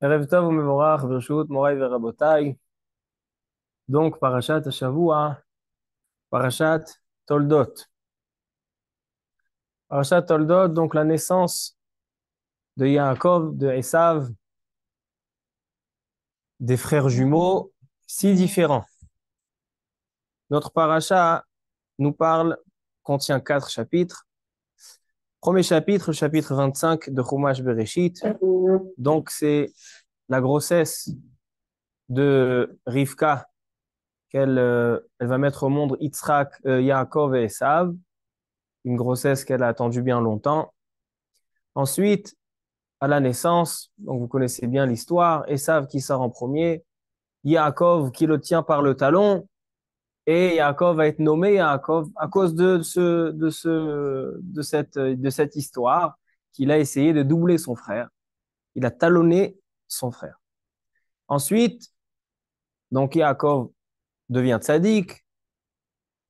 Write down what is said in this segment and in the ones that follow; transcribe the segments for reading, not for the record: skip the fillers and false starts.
Erev Tov u'mevorach, Birshut, Morai ve'Rabotai. Donc, Parashat Hashavua, Parashat Toldot. Parashat Toldot, donc la naissance de Yaakov, de Esav, des frères jumeaux, si différents. Notre parasha nous parle, contient 4 chapitres. Premier chapitre, chapitre 25 de Chumash Bereshit. Donc, c'est la grossesse de Rivka, elle va mettre au monde Yitzhak, Yaakov et Esav. Une grossesse qu'elle a attendue bien longtemps. Ensuite, à la naissance, donc vous connaissez bien l'histoire, Esav qui sort en premier, Yaakov qui le tient par le talon, et Yaakov va être nommé Yaakov à cause de cette histoire qu'il a essayé de doubler son frère. Il a talonné son frère. Ensuite, donc Yaakov devient tzaddik,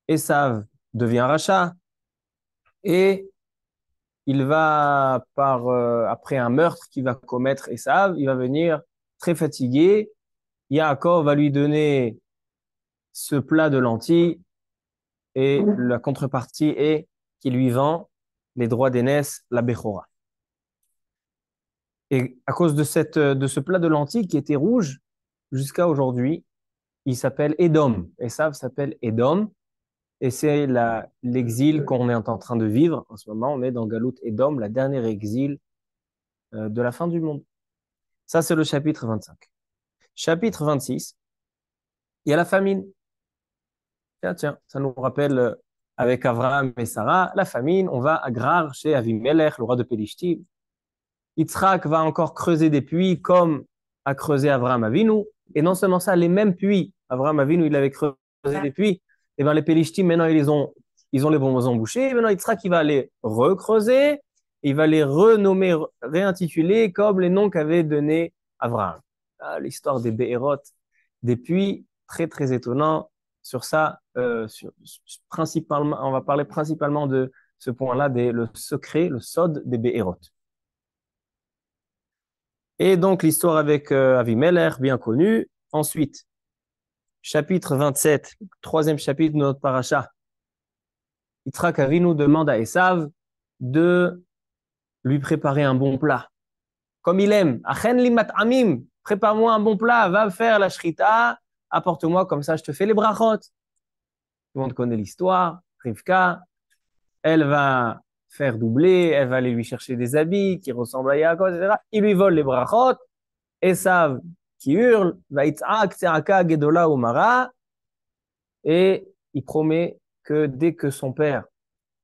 Esav devient rachat, et il va, après un meurtre qu'il va commettre Esav, il va venir très fatigué. Yaakov va lui donner ce plat de lentilles et la contrepartie est qu'il lui vend les droits d'aînesse, la Bechora. Et à cause de ce plat de lentilles qui était rouge, jusqu'à aujourd'hui, il s'appelle Édom. Esav s'appelle Édom. Et c'est l'exil qu'on est en train de vivre en ce moment. On est dans Galout Édom, la dernière exil de la fin du monde. Ça, c'est le chapitre 25. Chapitre 26, il y a la famine. Tiens, ça nous rappelle avec Abraham et Sarah, la famine, on va à Grar chez Avimelech, le roi de Pélishtim. Yitzhak va encore creuser des puits comme a creusé Abraham Avinu. Et non seulement ça, les mêmes puits, Abraham Avinu, il avait creusé des puits, et bien les Pélishtim, maintenant, ils ont les bons embouchés. Et maintenant, Yitzhak, il va les recreuser, il va les renommer, réintituler comme les noms qu'avait donné Abraham. Ah, l'histoire des Béhéroth, des puits, très, très étonnant. Sur ça, principalement, on va parler principalement de ce point-là, le secret, le sod des Béhéroth. Et donc, l'histoire avec Avimelech, bien connue. Ensuite, chapitre 27, troisième chapitre de notre paracha. Yitzhak Avinu demande à Esav de lui préparer un bon plat. Comme il aime. Achen li mat'amim. Prépare-moi un bon plat. Va faire la shrita. Apporte-moi, comme ça, je te fais les brachot. Tout le monde connaît l'histoire. Rivka, elle va faire doubler. Elle va aller lui chercher des habits qui ressemblent à Yaakov, etc. Il lui vole les brachot. Esav qui hurle, Vaïtzak, Tseraka, Gedola, Omara, et il promet que dès que son père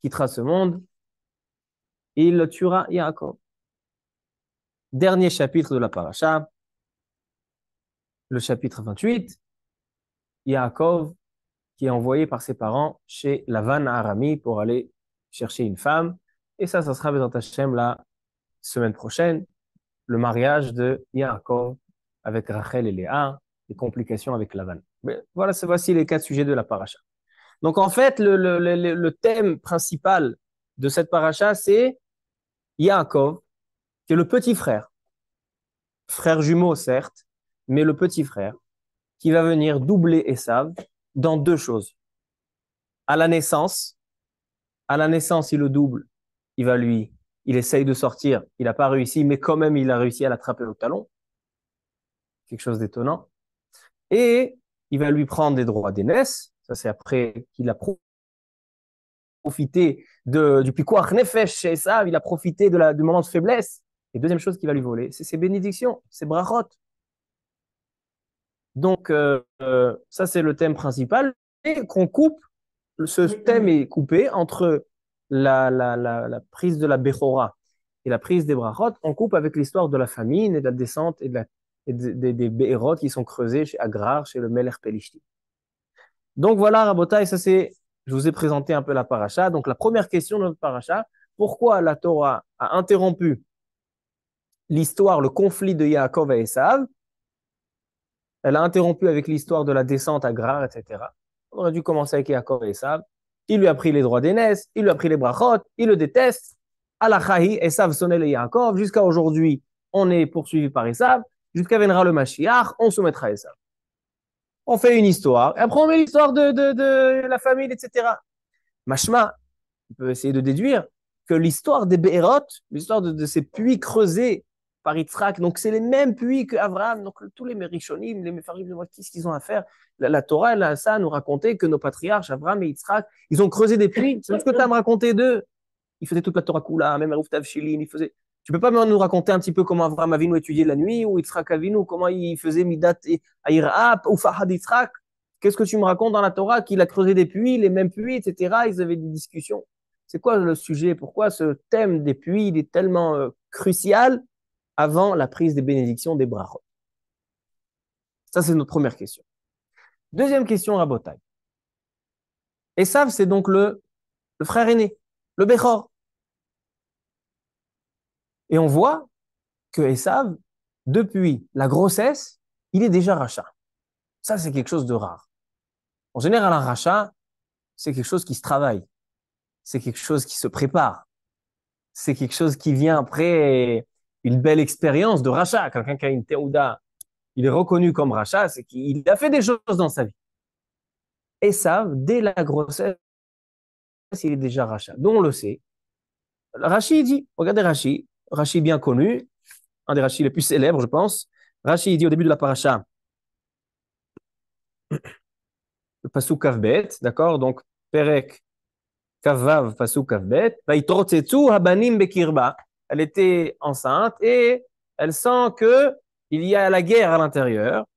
quittera ce monde, il tuera Yaakov. Dernier chapitre de la paracha, le chapitre 28, Yaakov qui est envoyé par ses parents chez Lavan à Arami pour aller chercher une femme. Et ça sera Bezrat Hashem la semaine prochaine, le mariage de Yaakov avec Rachel et Léa, les complications avec Lavan. Mais voilà, voici les 4 sujets de la paracha. Donc en fait, le thème principal de cette paracha, c'est Yaakov, qui est le petit frère, frère jumeau certes, mais le petit frère, qui va venir doubler Esav dans 2 choses. À la naissance, il le double, il essaye de sortir, il n'a pas réussi, mais quand même il a réussi à l'attraper au talon, quelque chose d'étonnant. Et il va lui prendre des droits d'aînesse, ça c'est après qu'il a profité du pikuach nefesh chez Esav, il a profité du moment de faiblesse. Et deuxième chose qu'il va lui voler, c'est ses bénédictions, ses brachot. Donc, ça, c'est le thème principal. Et qu'on coupe, ce thème est coupé entre la prise de la Bechora et la prise des brachot. On coupe avec l'histoire de la famine et de la descente et des Béhéroth qui sont creusés chez Agrar, chez le Melech Pelishti. Donc voilà, Rabotai, je vous ai présenté un peu la paracha. Donc la première question de notre paracha, pourquoi la Torah a interrompu l'histoire, le conflit de Yaakov et Esav? Elle a interrompu avec l'histoire de la descente à Grar, etc. On aurait dû commencer avec Yaakov et Esav. Il lui a pris les droits d'aînesse, il lui a pris les brachot, il le déteste. Alachahi, Esav sonnait le Yaakov. Jusqu'à aujourd'hui, on est poursuivi par Esav. jusqu'à viendra le Mashiach, on soumettra Esav. On fait une histoire, et après on met l'histoire de la famille, etc. Mashma, on peut essayer de déduire que l'histoire des Be'erot, l'histoire de ces puits creusés par Yitzhak, donc c'est les mêmes puits que Abraham, donc tous les Mérishonim, les Mefarim, qu'est-ce qu'ils ont à faire? La Torah, elle, ça nous racontait que nos patriarches, Abraham et Yitzhak, ils ont creusé des puits. C'est ce que tu as me raconté d'eux. Ils faisaient toute la Torah Kula, même Aruf Tavshilin, ils faisaient. Tu peux pas nous raconter un petit peu comment Abraham Avinu étudiait la nuit, ou Yitzhak Avinu, comment il faisait Midat et Aïra, ou Fahad Yitzhak? Qu'est-ce que tu me racontes dans la Torah qu'il a creusé des puits, les mêmes puits, etc. Ils avaient des discussions. C'est quoi le sujet? Pourquoi ce thème des puits il est tellement crucial avant la prise des bénédictions des brachot? Ça, c'est notre première question. Deuxième question, Rabotai. Esav, c'est donc le frère aîné, le Bechor. Et on voit que Esav, depuis la grossesse, il est déjà rachat. Ça, c'est quelque chose de rare. En général, un rachat, c'est quelque chose qui se travaille. C'est quelque chose qui se prépare. C'est quelque chose qui vient après une belle expérience de rachat. Quelqu'un qui a une théouda, il est reconnu comme rachat, c'est qu'il a fait des choses dans sa vie. Esav, dès la grossesse, il est déjà rachat. Donc on le sait. Rashi dit, regardez Rashi bien connu, un des Rashi les plus célèbres, je pense. Rashi dit au début de la paracha, le pasuk kavbet, d'accord? Donc, perek kavav pasuk kavbet, vaitrotzetsu habanim bekirba. Elle était enceinte et elle sent que il y a la guerre à l'intérieur.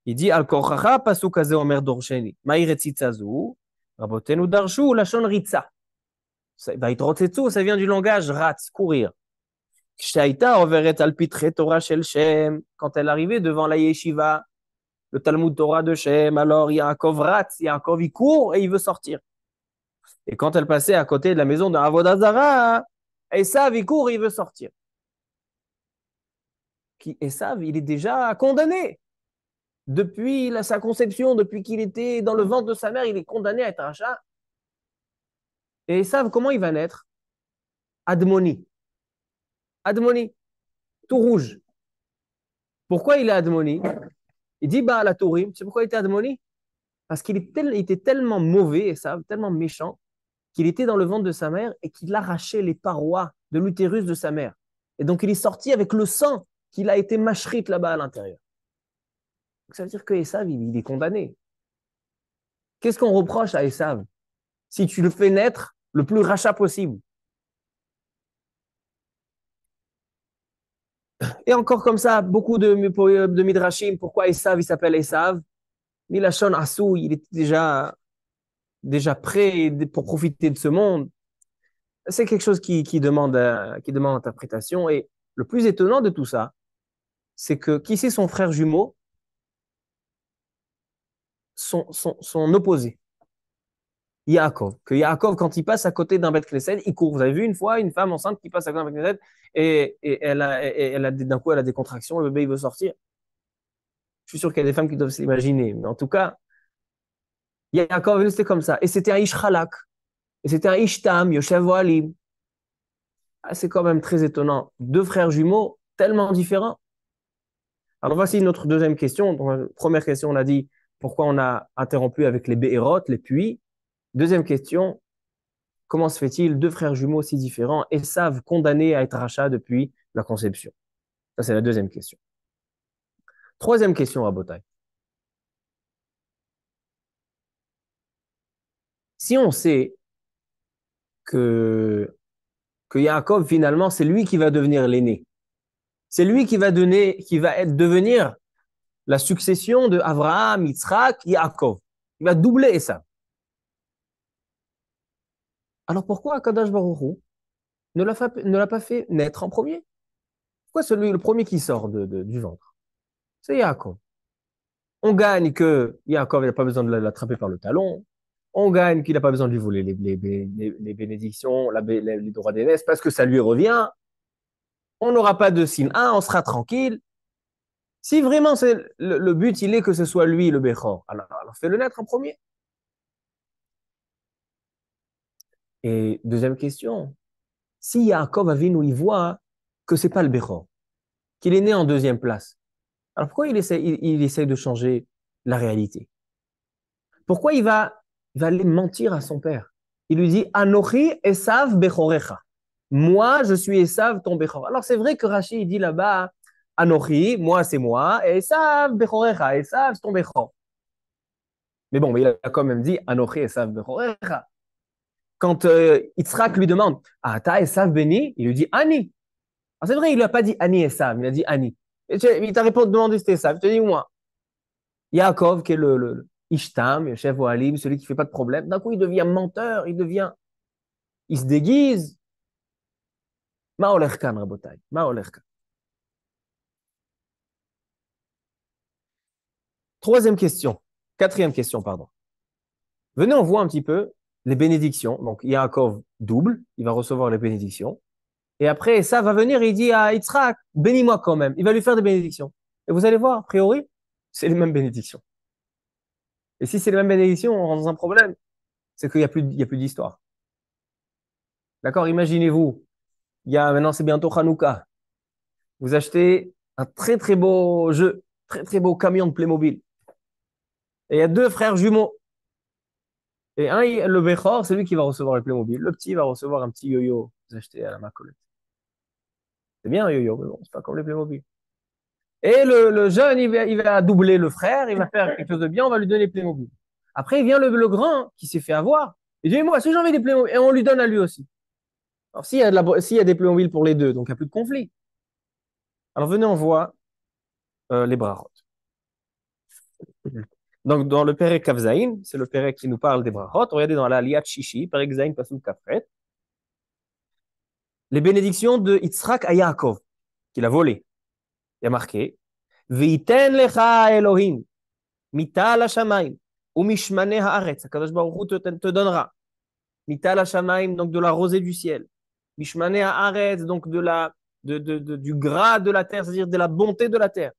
Il dit al korchacha pasuk kaze omer dorsheni. Mairetzitzazu, rabotenu darshu lashon ritza. Vaitrotzetsu, ça vient du langage ratz, courir. Kshaita overet al pitre Torah shel Shem. Quand elle arrivait devant la yeshiva, le Talmud Torah de Shem, alors il y a un Kovratz, il y a un Kov, il court et il veut sortir. Et quand elle passait à côté de la maison de Avodazara, Esav, il court et il veut sortir. Esav, il est déjà condamné. Depuis sa conception, depuis qu'il était dans le ventre de sa mère, il est condamné à être rachat. Et Esav, comment il va naître? Admoni. Admoni, tout rouge. Pourquoi il est Admoni? Il dit, bah, la Tourim, tu sais pourquoi il était Admoni? Parce qu'il était tellement mauvais, Esav, tellement méchant, qu'il était dans le ventre de sa mère et qu'il arrachait les parois de l'utérus de sa mère. Et donc, il est sorti avec le sang qu'il a été mashrit là-bas à l'intérieur. Donc, ça veut dire que Esav, il est condamné. Qu'est-ce qu'on reproche à Esav? Si tu le fais naître le plus rachat possible. Et encore comme ça, beaucoup de midrashim, pourquoi Esav, il s'appelle Esav? Milachon Asou, il était déjà prêt pour profiter de ce monde. C'est quelque chose qui demande interprétation. Et le plus étonnant de tout ça, c'est que qui c'est son frère jumeau? Son opposé, Yaakov. Que Yaakov, quand il passe à côté d'un Beth Knesset, il court. Vous avez vu une fois une femme enceinte qui passe à côté d'un Beth Knesset et d'un coup, elle a des contractions, le bébé, il veut sortir. Je suis sûr qu'il y a des femmes qui doivent s'imaginer. Mais en tout cas, Yaakov, c'était comme ça. Et c'était un Ish Chalak. Et c'était un Ishtam, Yoshev Alim. Ah, c'est quand même très étonnant. Deux frères jumeaux tellement différents. Alors voici notre deuxième question. Donc, première question, on a dit pourquoi on a interrompu avec les Be'erot, les puits. Deuxième question, comment se fait-il deux frères jumeaux si différents et savent condamnés à être rachats depuis la conception? Ça, c'est la deuxième question. Troisième question, Rabotai. Si on sait que Yaakov, finalement, c'est lui qui va devenir l'aîné, c'est lui qui va devenir la succession de Abraham, Yitzhak, Yaakov. Il va doubler Esav. Alors pourquoi Akadosh Baruch Hu ne l'a pas fait naître en premier? Pourquoi le premier qui sort du ventre? C'est Yaakov. On gagne que Yaakov n'a pas besoin de l'attraper par le talon. On gagne qu'il n'a pas besoin de lui voler les bénédictions, les droits d'aînesse, parce que ça lui revient. On n'aura pas de signe 1, on sera tranquille. Si vraiment le but, il est que ce soit lui le Béchor, alors fais-le naître en premier. Et deuxième question, si Yaakov Avinu, il voit que c'est pas le Béchor, qu'il est né en deuxième place. Alors pourquoi il essaie de changer la réalité? Pourquoi il va aller mentir à son père? Il lui dit, Anochi Esav Bechorecha. Moi, je suis Esav, ton Bechor. Alors c'est vrai que Rashi, il dit là-bas, Anochi, moi c'est moi, et Esav Bechorecha, Esav c'est ton Bechor. Mais bon, mais il a quand même dit, Anochi Esav Bechorecha. Quand Yitzhak lui demande, ah, t'as Esav béni? Il lui dit, Ani. Alors c'est vrai, il lui a pas dit Ani Esav, il a dit Ani. Il t'a demandé si c'était Esav, il te dit moi. Yaakov, qui est le Ishtam, le chef Ohalim, celui qui fait pas de problème, d'un coup il devient menteur, il se déguise. Ma olerkan, rabotai, ma olerkan. Quatrième question, pardon. Venez, on voit un petit peu les bénédictions. Donc Yaakov double, il va recevoir les bénédictions. Et après, ça va venir, il dit à Yitzhak, bénis-moi quand même. Il va lui faire des bénédictions. Et vous allez voir, a priori, c'est les mêmes bénédictions. Et si c'est les mêmes bénédictions, on rentre dans un problème. C'est qu'il n'y a plus d'histoire. D'accord? Imaginez-vous, maintenant c'est bientôt Hanouka. Vous achetez un très très beau jeu, très très beau camion de Playmobil. Et il y a deux frères jumeaux. Et le Bechor, c'est lui qui va recevoir le Playmobil. Le petit va recevoir un petit yo-yo vous achetez à la Macolette. C'est bien un yo-yo, mais bon, c'est pas comme les Playmobil. Et le jeune, il va doubler le frère, il va faire quelque chose de bien, on va lui donner Playmobil. Après, il vient le grand qui s'est fait avoir. Il dit, moi, si j'ai envie des Playmobil, et on lui donne à lui aussi. Alors, s'il y a des Playmobil pour les deux, donc il n'y a plus de conflit. Alors, venez, on voit les brachot. Donc, dans le Perek Kavzaïn, c'est le Perek qui nous parle des brachot. Regardez dans la Liat Shishi, Perek Zaïn Pasuk Kafret, les bénédictions de Yitzhak à Yaakov, qu'il a volé. Il y a marqué, Veiten lecha Elohim, mital hashamayim, ou mishmane haaretz. Akadosh Baruch Hu te donnera. Mital hashamayim, donc de la rosée du ciel. Mishmane haaretz, donc du gras de la terre, c'est-à-dire de la bonté de la terre.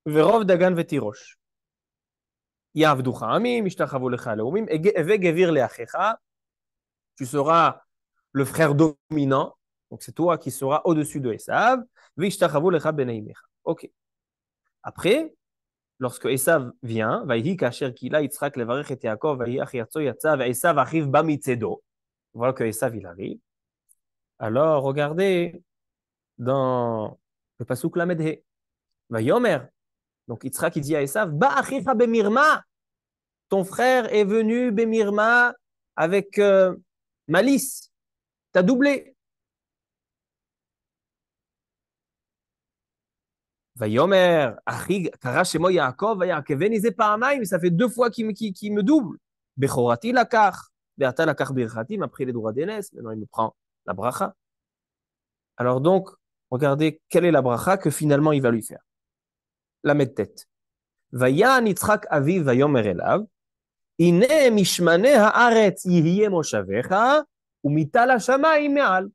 Verov dagan vetirosh. Yavducha amim, ishtachavu lecha leumim, vegevir leachecha. Tu seras le frère dominant, donc c'est toi qui seras au-dessus de Esav. Vishtachavu lecha beneimecha. Ok. Après, lorsque Esav vient, Vayhi kasher kila Yitzhak levarech et Yaakov, Vayhi achiyatzo yatsa, Esav arrive bamitzedo. Voilà que Esav il arrive. Alors, regardez dans le pasuk Lamedhe. Vayomer. Donc Yitzhak il dit à Esav, Ba achicha bemirma. Ton frère est venu bemirma avec malice. T'as doublé. Vayomer, Achi, kara shemo Yaakov, vayakeveni ze pa'amayim, ça fait deux fois qu'il me double. Bechorati lakach, be'ata lakach birchatim, après les droits d'aînesse, maintenant il me prend la bracha. Alors donc, regardez quelle est la bracha que finalement il va lui faire. La tête. Vayan Yitzhak aviv vayomer elav, ine mishmane haaretz yihye moshavecha, umital hashamayim me'al.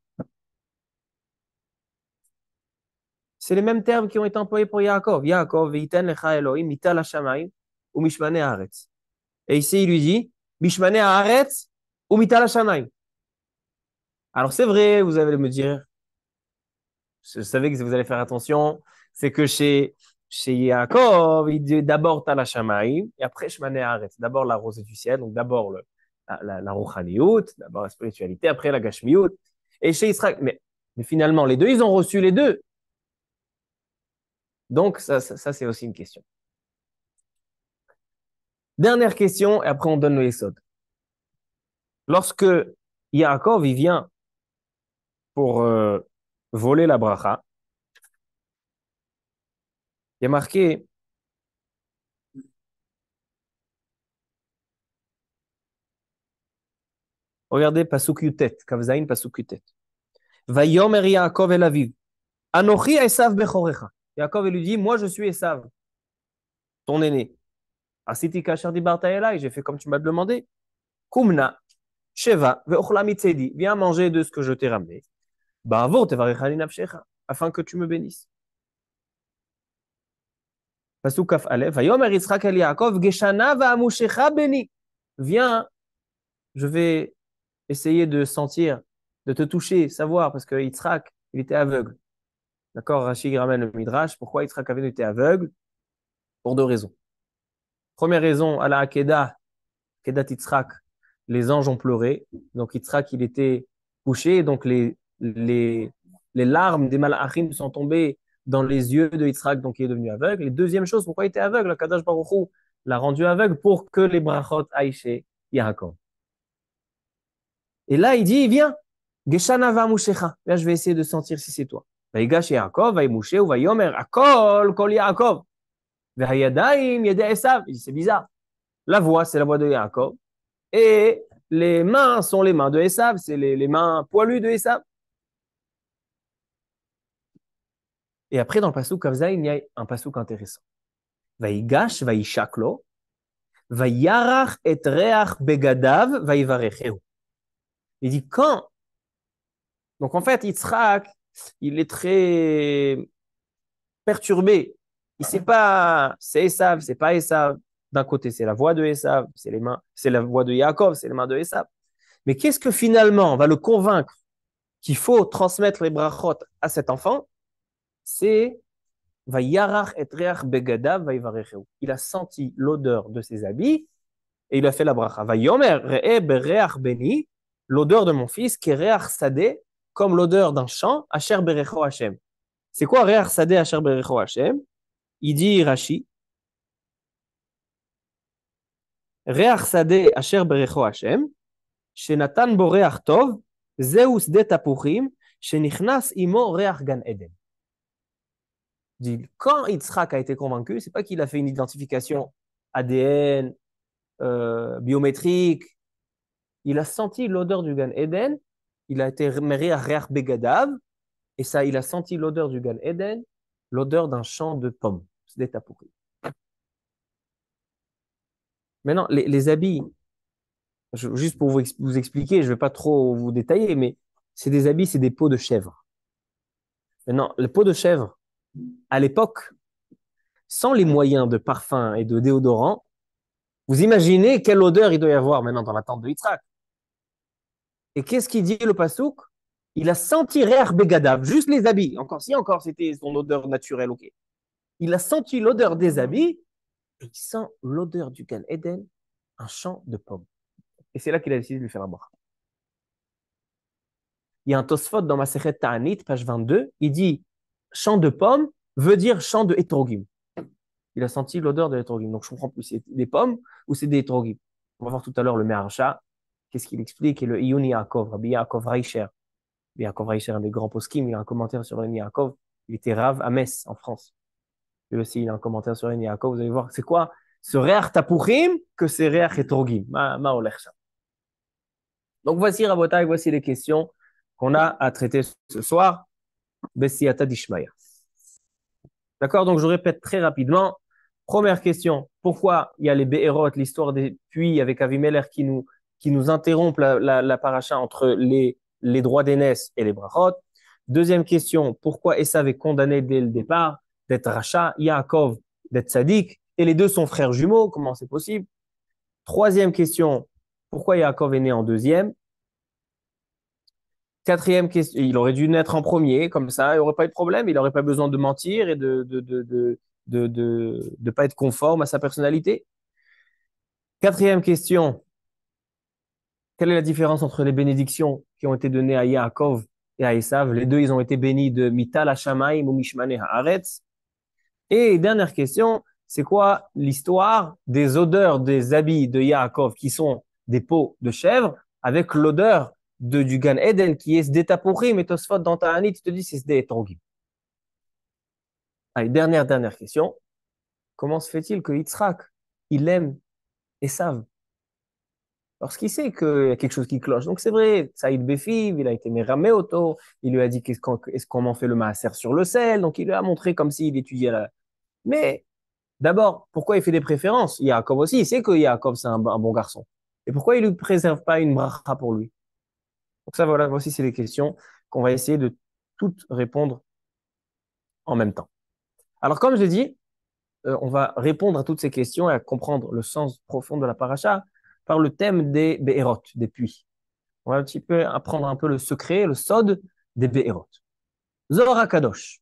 C'est les mêmes termes qui ont été employés pour Yaakov. Yaakov, veiten lecha Elohim, mital hashamayim, ou mishmane haaretz. Et ici, il lui dit, mishmane haaretz, ou mital hashamayim. Alors c'est vrai, vous allez me dire, je savais que vous allez faire attention, c'est que chez Yaakov, il dit d'abord Tal HaShamayim, et après Shmane Haaretz. D'abord la rosée du ciel, donc d'abord la Rouchaniout, d'abord la spiritualité, après la Gashmiout. Et chez Israël, mais finalement, les deux, ils ont reçu les deux. Donc, ça c'est aussi une question. Dernière question, et après on donne le Yesod. Lorsque Yaakov, il vient pour voler la bracha, il y a marqué, regardez, Pasuk Yutet, Kavzaïn, Pasuk Yutet. Vayomer Yaakov el Aviv, Anochi Esav Bechorecha. Yaakov lui dit, moi je suis Esav, ton aîné. Asiti kasher dibarta elai, j'ai fait comme tu m'as demandé. Kumna, Sheva, ve'ochla mitzedi, viens manger de ce que je t'ai ramené. Ba'avor tevarechani nafshecha, afin que tu me bénisses. Pasuk kaf alef, Vayomer Yitzhak el Yaakov, Geshana va'amushecha beni. Viens, je vais essayer de sentir, de te toucher, savoir, parce que Yitzhak, il était aveugle. D'accord, Rashi ramène le Midrash. Pourquoi Yitzhak Avinu était aveugle? Pour deux raisons. Première raison, à la Akedah, Kedat Yitzhak, les anges ont pleuré. Donc Yitzhak, il était couché. Donc les larmes des Malachim sont tombées dans les yeux de Yitzhak, donc il est devenu aveugle. Et deuxième chose, pourquoi il était aveugle? Kadosh Baruch Hu l'a rendu aveugle pour que les brachot aillent chez Yaakov. Et là, il dit, viens, Geshana va Mushecha. Là, je vais essayer de sentir si c'est toi. Vaïgash Yaakov, Vaïmouché ou Vaïomer, Akol, Kol Yaakov. Vahayadaim, Yede Esav. Il dit, c'est bizarre. La voix, c'est la voix de Yaakov. Et les mains sont les mains de Esav, c'est les mains poilues de Esav. Et après, dans le pasouk Kavza, il y a un pasouk intéressant. Vaïgash, Vaïchaklo, Vaïyarach et Reach Begadav, Vaïvarecheu. Il dit quand. Donc en fait, Yitzhak, il est très perturbé. Il ne sait pas, c'est Esav, c'est pas Esav. D'un côté, c'est la voix de Esav, c'est les mains, c'est la voix de Yaakov, c'est les mains de Esav. Mais qu'est-ce que finalement va le convaincre qu'il faut transmettre les brachot à cet enfant? C'est Vayarach et Reach Begadav Vaïvarecheu. Il a senti l'odeur de ses habits et il a fait la bracha. Vayomer Re'e Bereach Beni, l'odeur de mon fils, qui est Reach Sadeh, comme l'odeur d'un champ, Asher Berecho Hashem. C'est quoi Reach Sadeh Asher Berecho Hashem? Il dit Rashi, Reach Sadeh Asher Berecho Hashem, Shenatan Bo Reach Tov, Zeus De Tapuchim, Shenichnas Imo Reach Gan Eden. Dit, quand Yitzhak a été convaincu, c'est pas qu'il a fait une identification ADN, biométrique, il a senti l'odeur du Gan Eden, il a été méré à Reach Begadav, et ça, il a senti l'odeur du Gan Eden, l'odeur d'un champ de pommes. C'est des tapoukis. Maintenant, les habits, juste pour vous expliquer, je ne vais pas trop vous détailler, mais c'est des habits, c'est des peaux de chèvre. Maintenant, les peaux de chèvre, à l'époque, sans les moyens de parfum et de déodorant, vous imaginez quelle odeur il doit y avoir maintenant dans la tente de Yitzhak. Et qu'est-ce qu'il dit le pasouk? Il a senti Reach Begadav, juste les habits. Encore si encore c'était son odeur naturelle, ok. Il a senti l'odeur des habits et il sent l'odeur du Gan Eden, un champ de pommes. Et c'est là qu'il a décidé de lui faire la bracha. Il y a un Tosfot dans Masechet Ta'anit, page 22, il dit champ de pommes veut dire champ de Etrogim. Il a senti l'odeur de l'Etrogim. Donc je comprends plus, c'est des pommes ou c'est des Etrogim. On va voir tout à l'heure le Meharsha, qu'est-ce qu'il explique, et le Iyun Yaakov, Rabbi Yaakov Reicher. Yaakov Reicher, un des grands poskim, il a un commentaire sur le Yaakov. Il était Rav à Metz, en France. Lui aussi, il a un commentaire sur le Yaakov. Vous allez voir, c'est quoi ce Reach Tapuchim que c'est Reach Etrogim. Ma Olechcha. Donc voici, Rabotai, voici les questions qu'on a à traiter ce soir. Bessiyata Dishmaya. D'accord, donc je répète très rapidement. Première question, pourquoi il y a les Be'erot, l'histoire des puits avec Avimelech qui nous interrompent la paracha entre les droits d'aînesse et les brachot. Deuxième question, pourquoi Esav est condamné dès le départ d'être rachat, Yaakov d'être sadique, et les deux sont frères jumeaux, comment c'est possible? Troisième question, pourquoi Yaakov est né en deuxième? Quatrième question, il aurait dû naître en premier, comme ça, il n'y aurait pas eu de problème, il n'aurait pas besoin de mentir et de pas être conforme à sa personnalité. Quatrième question, quelle est la différence entre les bénédictions qui ont été données à Yaakov et à Esav? Les deux, ils ont été bénis de Mital Hashamayim ou Mishmane Haaretz. Et dernière question, c'est quoi l'histoire des odeurs des habits de Yaakov qui sont des peaux de chèvre avec l'odeur du Gan Eden qui est Sdetapurim et Tosfot dans Ta'anit, tu te dis c'est Sdeetrogim. Allez, dernière question. Comment se fait-il que Yitzhak, il aime Esav? Parce qu'il sait qu'il y a quelque chose qui cloche. Donc c'est vrai, Saïd Befiv, il a été méramé auto, il lui a dit est-ce qu'on en fait le maaser sur le sel, donc il lui a montré comme s'il étudiait la... Mais d'abord, pourquoi il fait des préférences? Yaakov aussi, il sait que Yaakov c'est un bon garçon. Et pourquoi il ne lui préserve pas une bracha pour lui? Donc ça, voilà, voici c'est les questions qu'on va essayer de toutes répondre en même temps. Alors comme je l'ai dit, on va répondre à toutes ces questions et à comprendre le sens profond de la paracha par le thème des Be'erot, des puits. On va un petit peu apprendre un peu le secret, le sod des Be'erot. Zohar HaKadosh.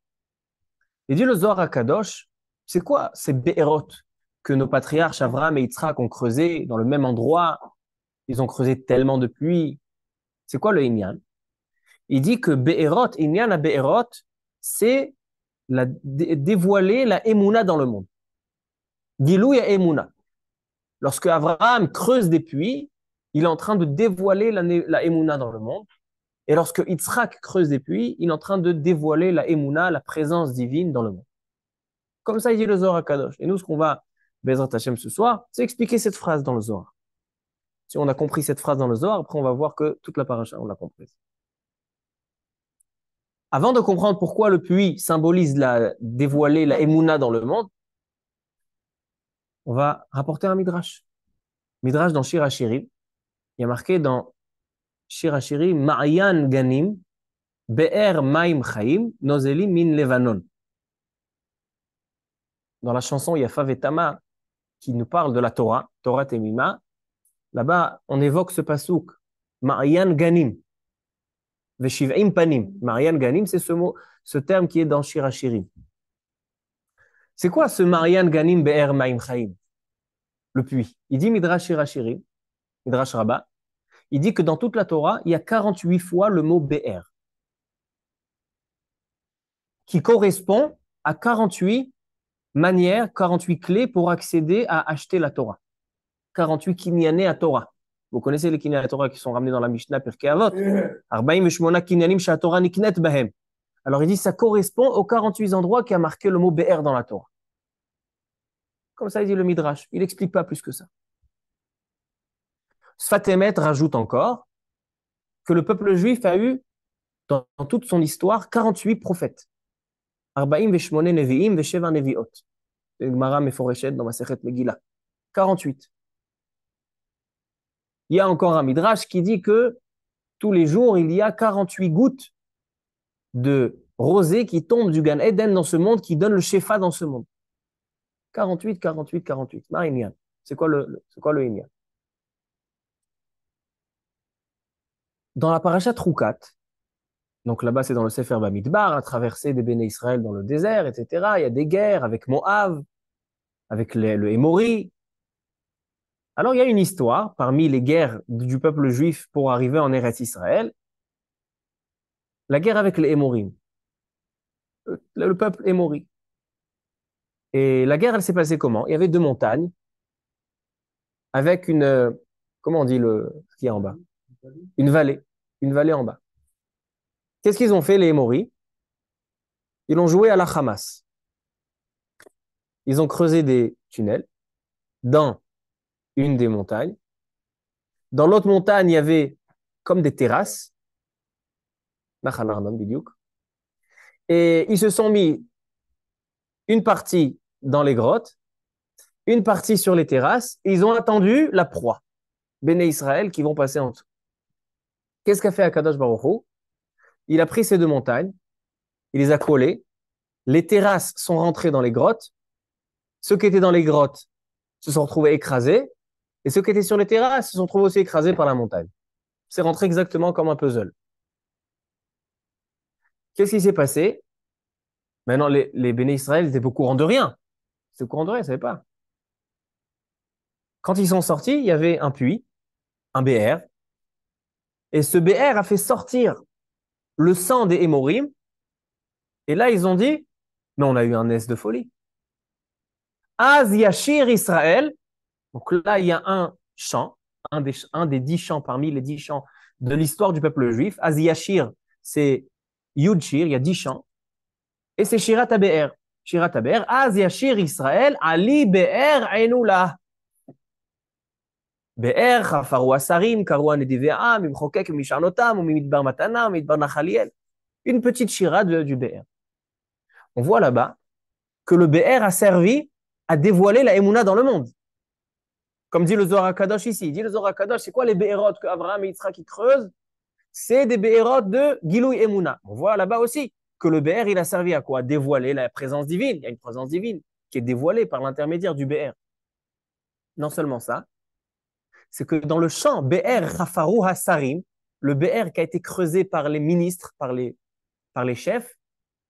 Il dit le Zohar HaKadosh, c'est quoi ces Be'erot que nos patriarches Avraham et Yitzhak ont creusé dans le même endroit? Ils ont creusé tellement de puits. C'est quoi le Inyan? Il dit que Be'erot, Inyan à Be'erot, c'est dévoiler la Emouna dans le monde. Gilou ya Emouna. Lorsque Avraham creuse des puits, il est en train de dévoiler la Emouna dans le monde. Et lorsque Yitzhak creuse des puits, il est en train de dévoiler la Emouna, la présence divine dans le monde. Comme ça, il dit le Zohar HaKadosh. Et nous, ce qu'on va, Bezrat Hashem, ce soir, c'est expliquer cette phrase dans le Zohar. Si on a compris cette phrase dans le Zohar, après, on va voir que toute la paracha, on l'a comprise. Avant de comprendre pourquoi le puits symbolise dévoiler la Emouna dans le monde, on va rapporter un Midrash. Midrash dans Shir HaShirim. Il y a marqué dans Shir HaShirim, Ma'ayan Ganim, Be'er Maim Chaim, Nozelim Min Levanon. Dans la chanson Yafa Vetama, qui nous parle de la Torah, Torah Temima, là-bas, on évoque ce pasouk, Ma'ayan Ganim, Veshiv'im Panim. Ma'ayan Ganim, c'est ce terme qui est dans Shir HaShirim. C'est quoi ce Ma'ayan Ganim Be'er Maim Chaim? Le puits. Il dit Midrash Shir HaShirim, Midrash Rabbah, il dit que dans toute la Torah, il y a 48 fois le mot Be'er, qui correspond à 48 manières, 48 clés pour accéder à acheter la Torah. 48 kinyané à Torah. Vous connaissez les kinyané à Torah qui sont ramenés dans la Mishnah Pirkei Avot. 48 kinyanim sha Torah niknet bahem. Alors il dit ça correspond aux 48 endroits qui a marqué le mot Be'er dans la Torah. Comme ça il dit le Midrash. Il n'explique pas plus que ça. Sfat Emet rajoute encore que le peuple juif a eu, dans toute son histoire, 48 prophètes. 48 nevi'im vesheva nevi'ot. Le Gemara Meforeshet dans Masechet Megillah. 48. Il y a encore un Midrash qui dit que tous les jours, il y a 48 gouttes de rosée qui tombent du Gan Eden dans ce monde, qui donne le Shefa dans ce monde. 48, 48, 48. Marinian. C'est quoi le Inyan? Dans la parasha Troukat, donc là-bas c'est dans le Sefer Bamidbar, à traverser des Béné Israël dans le désert, etc. Il y a des guerres avec Moab, avec le Hémori. Alors il y a une histoire parmi les guerres du peuple juif pour arriver en Eretz Israël, la guerre avec les Hémorim, le peuple Hémori. Et la guerre, elle s'est passée comment? Il y avait deux montagnes avec comment on dit ce qu'il y a en bas? Une vallée en bas. Qu'est-ce qu'ils ont fait, les Hémoris? Ils ont joué à la Hamas. Ils ont creusé des tunnels dans une des montagnes. Dans l'autre montagne, il y avait comme des terrasses. Et ils se sont mis une partie dans les grottes, une partie sur les terrasses, et ils ont attendu la proie, Béné Israël, qui vont passer en dessous. Qu'est-ce qu'a fait Akadosh Baruch Hu? Il a pris ces deux montagnes, il les a collées, les terrasses sont rentrées dans les grottes, ceux qui étaient dans les grottes se sont retrouvés écrasés, et ceux qui étaient sur les terrasses se sont retrouvés aussi écrasés par la montagne. C'est rentré exactement comme un puzzle. Qu'est-ce qui s'est passé? Maintenant, les Béné Israël étaient au courant de rien. C'était au courant de rien, ils ne savaient pas. Quand ils sont sortis, il y avait un puits, un BR, et ce BR a fait sortir le sang des Hémorim, et là, ils ont dit, mais on a eu un S de folie. Az Yashir Israël, donc là, il y a un chant, un des 10 chants parmi les 10 chants de l'histoire du peuple juif. Az Yashir, c'est Yud Shir, il y a 10 chants, et c'est Shirat HaBe'er. Shirat HaBe'er, Az Yashir Israël, Ali Be'er Einula. Be'er, Chafaru Asarim, Karua Nedive'am, Mimchokek, Mishanotam, Mimidbar Matana, Mimidbar Nachaliel. Une petite shira du Be'er. On voit là-bas que le Be'er a servi à dévoiler la Emouna dans le monde. Comme dit le Zohar HaKadosh ici. Il dit le Zohar HaKadosh, c'est quoi les Be'erot que Abraham et Yitzhak creusent? C'est des Be'erot de Gilouy Emouna. On voit là-bas aussi que le Be'er, il a servi à quoi? À dévoiler la présence divine. Il y a une présence divine qui est dévoilée par l'intermédiaire du Be'er. Non seulement ça, c'est que dans le champ Be'er Chafaru Hasarim, le Be'er qui a été creusé par les ministres, par les chefs,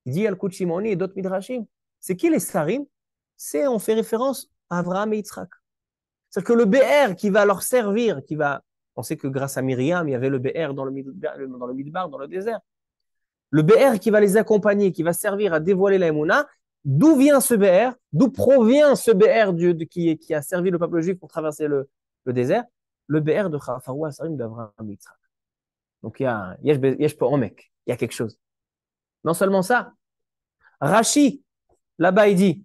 Il dit Al-Kut Shimoni et d'autres Midrashim. C'est qui les Sarim? On fait référence à Abraham et Yitzhak. C'est-à-dire que le Be'er qui va leur servir, on sait que grâce à Myriam, il y avait le Be'er dans le Midbar, dans le désert. Le Be'er qui va les accompagner, qui va servir à dévoiler la Emouna, d'où vient ce Be'er? D'où provient ce Be'er qui a servi le peuple juif pour traverser le désert? Le Be'er de Chafarou Sarim d'Abraham et Yitzhak. Donc il y a quelque chose. Non seulement ça, Rashi, là-bas, il dit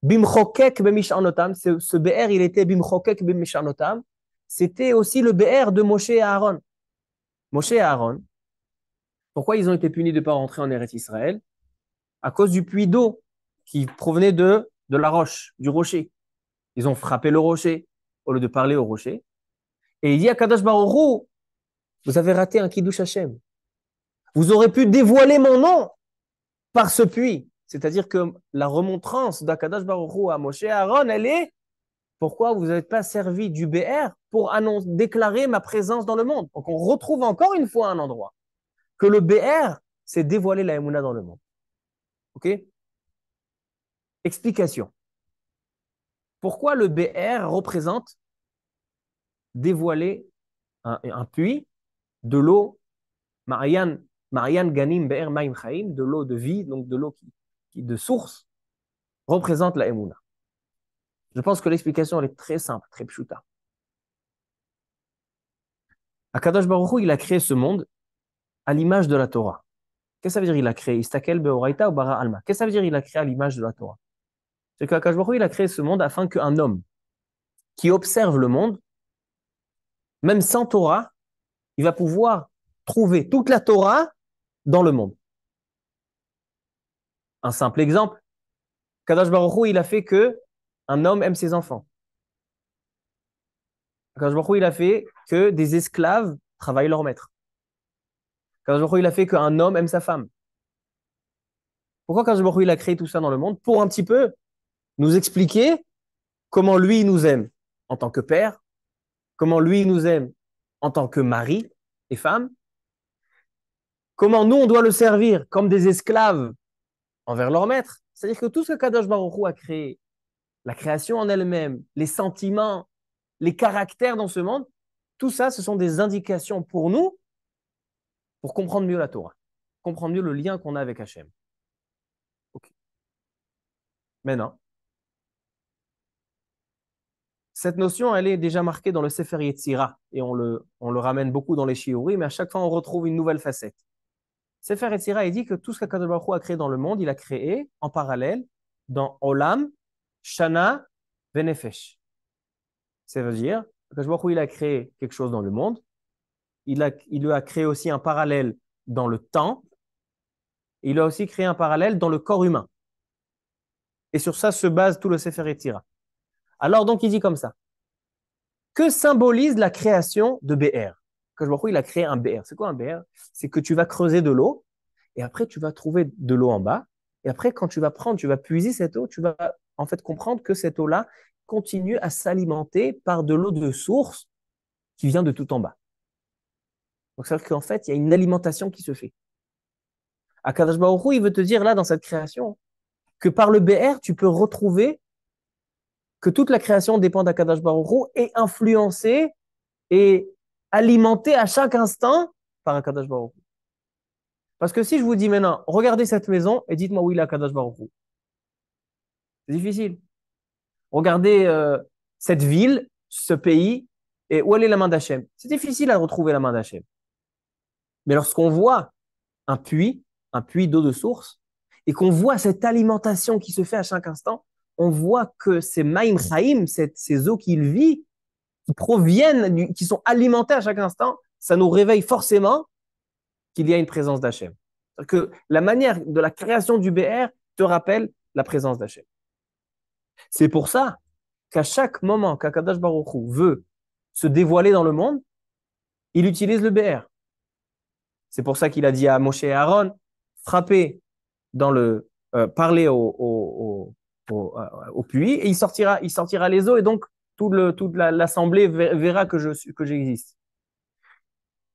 Bimchokek b'mishanotam, ce BR, il était Bimchokek b'mishanotam, c'était aussi le BR de Moshe et Aaron. Moshe et Aaron, pourquoi ils ont été punis de ne pas rentrer en Eretz Israël? À cause du puits d'eau qui provenait de la roche, du rocher. Ils ont frappé le rocher au lieu de parler au rocher. Et il dit à Kadosh Baruch Hu, vous avez raté un Kiddush Hashem. Vous aurez pu dévoiler mon nom par ce puits. C'est-à-dire que la remontrance d'Akadosh Baruch Hu à Moshe et Aaron, elle est pourquoi vous n'êtes pas servi du BR pour déclarer ma présence dans le monde. Donc on retrouve encore une fois un endroit que le BR, c'est dévoiler la Emouna dans le monde. Ok? Explication. Pourquoi le BR représente dévoiler un puits de l'eau, Marian Ganim Be'er Maim Chaim, de l'eau de vie, donc de l'eau qui de source, représente la Emouna. Je pense que l'explication elle est très simple, très pshuta. Akadosh Baruch Hu, il a créé ce monde à l'image de la Torah. Qu'est-ce que ça veut dire il a créé? Istakel be'oraita ou bara alma. Qu'est-ce que ça veut dire il a créé à l'image de la Torah? C'est qu'Akadosh Baruch Hu, il a créé ce monde afin qu'un homme qui observe le monde, même sans Torah, il va pouvoir trouver toute la Torah dans le monde. Un simple exemple, Kadosh Baruch Hu, il a fait que un homme aime ses enfants. Kadosh Baruch Hu, il a fait que des esclaves travaillent leur maître. Kadosh Baruch Hu, il a fait qu'un homme aime sa femme. Pourquoi Kadosh Baruch Hu, il a créé tout ça dans le monde? Pour un petit peu nous expliquer comment lui, il nous aime en tant que père, comment lui, il nous aime en tant que mari et femme, comment nous, on doit le servir comme des esclaves envers leur maître. C'est-à-dire que tout ce que Kadosh Baruch Hu a créé, la création en elle-même, les sentiments, les caractères dans ce monde, tout ça, ce sont des indications pour nous pour comprendre mieux la Torah, comprendre mieux le lien qu'on a avec Hachem. Okay. Maintenant, cette notion, elle est déjà marquée dans le Sefer Yetzira et on le ramène beaucoup dans les Shiurim, mais à chaque fois, on retrouve une nouvelle facette. Sefer Yetzira, il dit que tout ce qu'Akadosh Baruch Hu a créé dans le monde, il a créé en parallèle dans Olam, Shana, Venefesh. Ça veut dire, Akadosh Baruch Hu, il a créé quelque chose dans le monde, il a créé aussi un parallèle dans le temps, et il a aussi créé un parallèle dans le corps humain. Et sur ça se base tout le Sefer Yetzira. Alors donc, il dit comme ça. Que symbolise la création de BR? Akadosh Baruch Hu, il a créé un BR. C'est quoi un BR? C'est que tu vas creuser de l'eau, et après tu vas trouver de l'eau en bas, et après quand tu vas puiser cette eau, tu vas en fait comprendre que cette eau-là continue à s'alimenter par de l'eau de source qui vient de tout en bas. Donc ça veut dire qu'en fait, il y a une alimentation qui se fait. Akadosh Baruch Hu, il veut te dire là dans cette création que par le BR, tu peux retrouver que toute la création dépend d'Akadosh Baruch Hu et influencée et alimentée à chaque instant par Akadosh Baruch Hu. Parce que si je vous dis maintenant, regardez cette maison et dites-moi où il est Akadosh Baruch Hu. C'est difficile. Regardez cette ville, ce pays, et où elle est la main d'Hachem. C'est difficile à retrouver la main d'Hachem. Mais lorsqu'on voit un puits d'eau de source, et qu'on voit cette alimentation qui se fait à chaque instant, on voit que ces Maïm Chaim, ces eaux qu'il vit, qui proviennent, qui sont alimentées à chaque instant, ça nous réveille forcément qu'il y a une présence d'Hachem. Que la manière de la création du BR te rappelle la présence d'Hachem. C'est pour ça qu'à chaque moment qu'Akadosh Baruch Hu veut se dévoiler dans le monde, il utilise le BR. C'est pour ça qu'il a dit à Moshe et Aaron, frappez parler au puits et il sortira les eaux et donc toute l'assemblée verra que j'existe.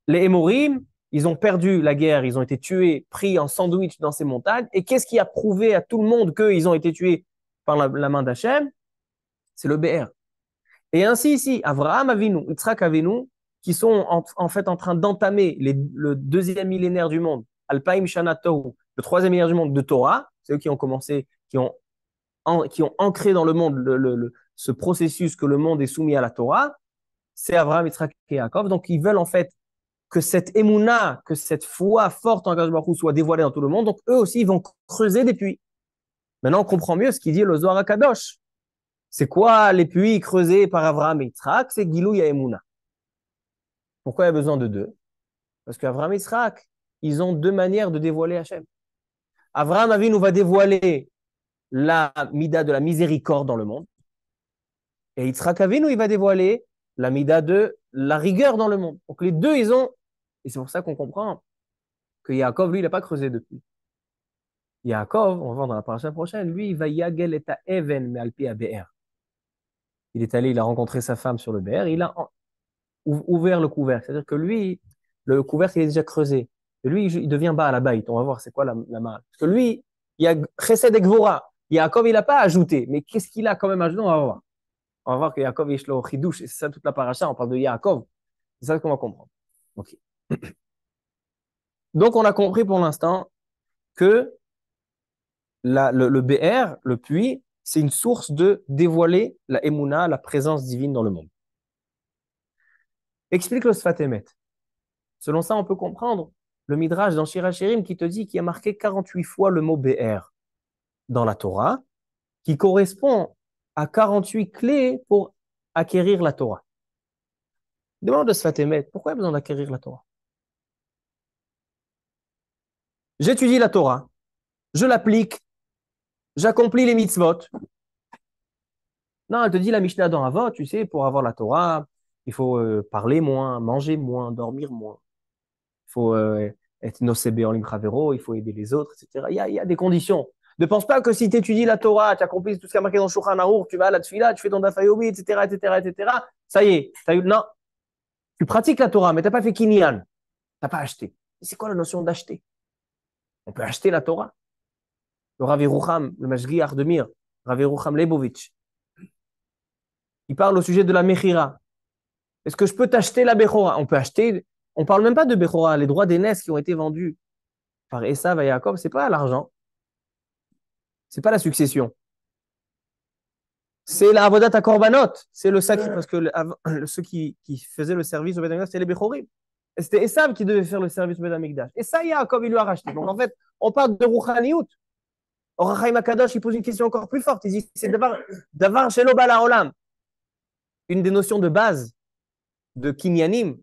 Les Hémorim, ils ont perdu la guerre, ils ont été tués, pris en sandwich dans ces montagnes. Et qu'est-ce qui a prouvé à tout le monde qu'ils ont été tués par la main d'Hachem? C'est le BR. Et ainsi ici, Avraham Avinu, Yitzhak Avinu, qui sont en fait en train d'entamer le deuxième millénaire du monde, Alpaim Shana Tohu, le troisième millénaire du monde de Torah, c'est eux qui ont commencé, qui ont ancré dans le monde ce processus que le monde est soumis à la Torah, c'est Avraham, Yitzhak et Yaakov. Donc ils veulent en fait que cette émouna, que cette foi forte en Kadosh Baruch Hu soit dévoilée dans tout le monde. Donc eux aussi, ils vont creuser des puits. Maintenant, on comprend mieux ce qu'il dit le Zohar HaKadosh. C'est quoi les puits creusés par Avraham et Yitzhak? C'est Gilou Yaemuna. Pourquoi il y a besoin de deux? Parce qu'Avraham et Yitzhak, ils ont deux manières de dévoiler Hachem. Avraham Avinu va dévoiler la mida de la miséricorde dans le monde. Et Yitzhak Avinu, il va dévoiler la mida de la rigueur dans le monde. Donc les deux, ils ont... Et c'est pour ça qu'on comprend que Yaakov, lui, il n'a pas creusé depuis. Yaakov, on va voir dans la paracha prochaine, lui, il va yagel et even me alpi be'er. Il est allé, il a rencontré sa femme sur le be'er, il a ouvert le couvercle. C'est-à-dire que lui, le couvercle, il est déjà creusé. Et lui, il devient bas à la baït. On va voir c'est quoi la marque. Parce que lui, il y a chesed et gvora. Yaakov, il n'a pas ajouté. Mais qu'est-ce qu'il a quand même ajouté? On va voir. On va voir que Yaakov, il est chidouche. Et c'est ça toute la paracha. On parle de Yaakov. C'est ça qu'on va comprendre. Okay. Donc, on a compris pour l'instant que le BR, le puits, c'est une source de dévoiler la Emouna, la présence divine dans le monde. Explique le Sfat Emet. Selon ça, on peut comprendre le Midrash dans Shir HaShirim qui te dit qu'il y a marqué 48 fois le mot BR dans la Torah, qui correspond à 48 clés pour acquérir la Torah. Demande de Sfat Emet, pourquoi il y a besoin d'acquérir la Torah? J'étudie la Torah, je l'applique, j'accomplis les mitzvot. Non, elle te dit la Mishnah dans Avot, tu sais, pour avoir la Torah, il faut parler moins, manger moins, dormir moins. Il faut être nocébé en limchavero, il faut aider les autres, etc. Il y a des conditions. Ne pense pas que si tu étudies la Torah, tu accomplis tout ce qui est marqué dans le Shulchan Aruch, tu vas à la Tfila, tu fais ton Daf Yomi, etc., etc., etc. Ça y est, non. Tu pratiques la Torah, mais tu n'as pas fait kinyan. Tu n'as pas acheté. C'est quoi la notion d'acheter? On peut acheter la Torah. Le Rav Yerucham, le Mashgi Ardemir, Rav Yerucham Leibovitch, il parle au sujet de la Mechira. Est-ce que je peux t'acheter la Bechora? On peut acheter. On ne parle même pas de Bechora. Les droits d'aînesse qui ont été vendus par Esav et Yaakov, ce n'est pas l'argent. Ce n'est pas la succession. C'est la Avodat à Korbanot. C'est le sacrifice. Parce que ceux qui faisaient le service au Beth Amikdash, c'était les Bechorim. Et c'était Esav qui devait faire le service au Beth Amikdash. Et ça, Yaakov, il lui a racheté. Donc en fait, on parle de Rouchaniout. Or, Chaim Akadosh, il pose une question encore plus forte. Il dit c'est Davar Shelo Bala Olam. Une des notions de base de Kinyanim,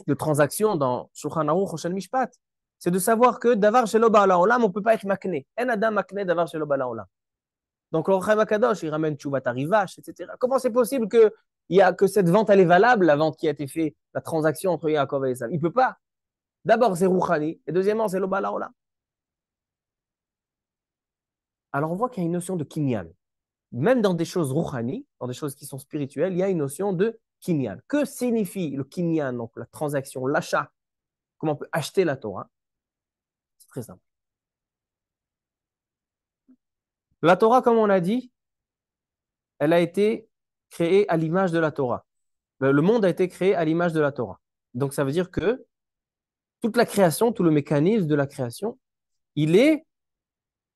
de transaction dans Shulchan Aruch, Roshel Mishpat, c'est de savoir que Davar Shelo Bala Olam, on ne peut pas être makné. En Adam makné Davar Shelo Bala Olam. Donc, le Chaim Akadosh, il ramène Tchouvat Arivash, etc. Comment c'est possible que cette vente, elle est valable, la vente qui a été faite, la transaction entre Yaakov et Esav? Il ne peut pas. D'abord, c'est Rouchani, et deuxièmement, c'est Lo Bala Olam. Alors, on voit qu'il y a une notion de kinyan. Même dans des choses rouchani, dans des choses qui sont spirituelles, il y a une notion de kinyan. Que signifie le kinyan, donc la transaction, l'achat? Comment on peut acheter la Torah? C'est très simple. La Torah, comme on a dit, elle a été créée à l'image de la Torah. Le monde a été créé à l'image de la Torah. Donc, ça veut dire que toute la création, tout le mécanisme de la création, il est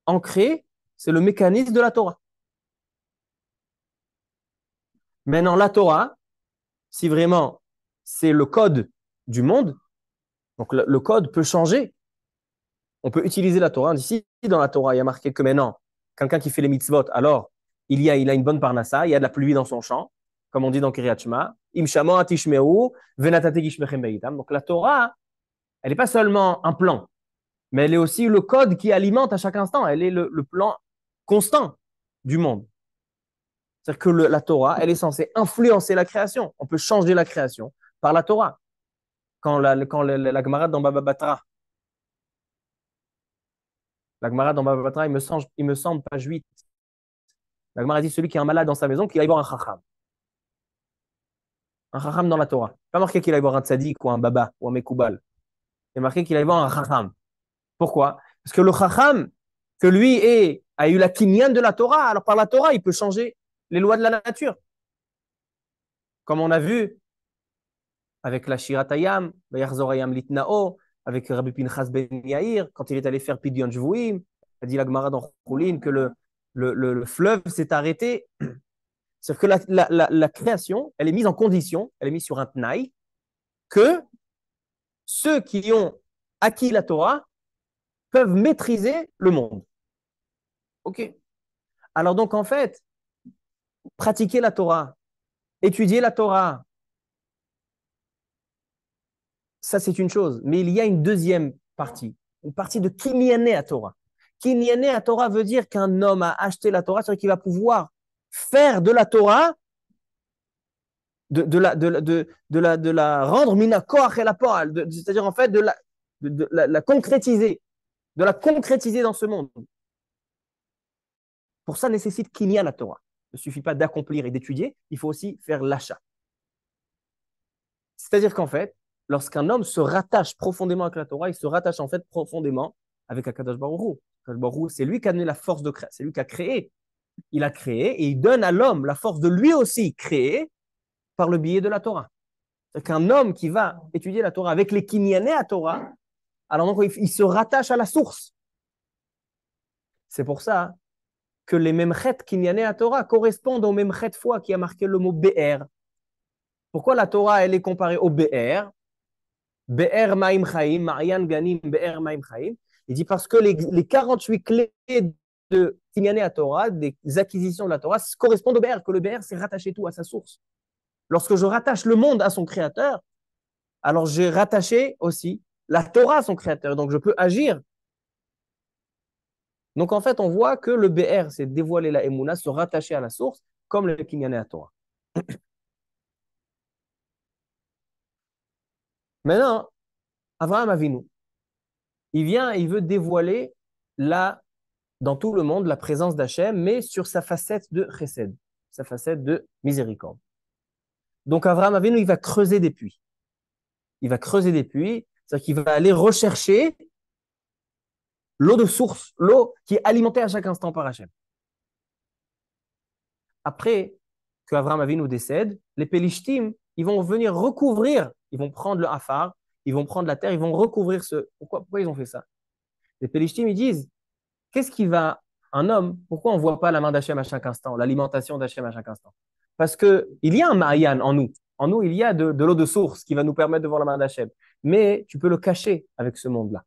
ancré, c'est le mécanisme de la Torah. Maintenant, la Torah, si vraiment c'est le code du monde, donc le code peut changer. On peut utiliser la Torah. Ici, dans la Torah, il y a marqué que maintenant, quelqu'un qui fait les mitzvot, alors il a une bonne parnassa, il y a de la pluie dans son champ, comme on dit dans Kiryat Shema. Donc la Torah, elle n'est pas seulement un plan, mais elle est aussi le code qui alimente à chaque instant. Elle est le plan constant du monde. C'est-à-dire que la Torah, elle est censée influencer la création. On peut changer la création par la Torah. Quand la Gemara dans Baba Batra, la Gemara dans Baba Batra, il me semble, page 8. La Gemara dit celui qui est un malade dans sa maison, qu'il aille voir un chacham. Un chacham dans la Torah. Pas marqué qu'il aille voir un tzaddik ou un baba ou un mekoubal. Il est marqué qu'il allait voir un chacham. Pourquoi? Parce que le chacham, que lui a eu la kinyan de la Torah, alors par la Torah, il peut changer les lois de la nature. Comme on a vu avec la Shiratayam, Vayachzorayam Litnao, avec Rabbi Pinchas Ben Yair, quand il est allé faire Pidyon Jvuim, a dit la Gemara dans Choulin que le fleuve s'est arrêté. C'est-à-dire que la création, elle est mise en condition, elle est mise sur un tnaï, que ceux qui ont acquis la Torah peuvent maîtriser le monde. OK? Alors donc, en fait, pratiquer la Torah, étudier la Torah, ça c'est une chose. Mais il y a une deuxième partie, une partie de Kinyané à Torah. Kinyané à Torah veut dire qu'un homme a acheté la Torah, c'est-à-dire qu'il va pouvoir faire de la Torah, de la rendre mina koach el hapa'al, c'est-à-dire en fait la concrétiser, de la concrétiser dans ce monde. Pour ça, nécessite kinyan la Torah. Il ne suffit pas d'accomplir et d'étudier, il faut aussi faire l'achat. C'est-à-dire qu'en fait, lorsqu'un homme se rattache profondément avec la Torah, il se rattache en fait profondément avec Akadosh Baruch Hu. Akadosh Baruch Hu, c'est lui qui a donné la force de créer, c'est lui qui a créé. Il a créé et il donne à l'homme la force de lui aussi créer par le biais de la Torah. C'est qu'un homme qui va étudier la Torah avec les kinyanés à Torah, alors donc il se rattache à la source. C'est pour ça que les memchet kinyanés à Torah correspondent au memchet foi qui a marqué le mot BR. Pourquoi la Torah elle est comparée au BR? BR Maim Chaim, Marian Ganim, BR Maim Chaim. Il dit parce que les 48 clés de kinyanés à Torah, des acquisitions de la Torah, correspondent au BR, que le BR c'est rattacher tout à sa source. Lorsque je rattache le monde à son créateur, alors j'ai rattaché aussi la Torah à son créateur, donc je peux agir. Donc en fait, on voit que le BR, c'est dévoiler la Emouna, se rattacher à la source, comme le Kinyané à Torah. Maintenant, Avraham Avinu, il vient et il veut dévoiler dans tout le monde la présence d'Hachem, mais sur sa facette de chesed, sa facette de miséricorde. Donc Avraham Avinu, il va creuser des puits. Il va creuser des puits, c'est-à-dire qu'il va aller rechercher l'eau de source, l'eau qui est alimentée à chaque instant par Hachem. Après que Avraham Avinu décède, les Pélishtim, ils vont venir recouvrir, ils vont prendre le Hafar, ils vont prendre la terre, ils vont recouvrir ce. Pourquoi ils ont fait ça? Les Pélishtim, ils disent, qu'est-ce qui va, un homme, pourquoi on ne voit pas la main d'Hachem à chaque instant, l'alimentation d'Hachem à chaque instant? Parce qu'il y a un Ma'ayan en nous. En nous, il y a de l'eau de source qui va nous permettre de voir la main d'Hachem. Mais tu peux le cacher avec ce monde-là.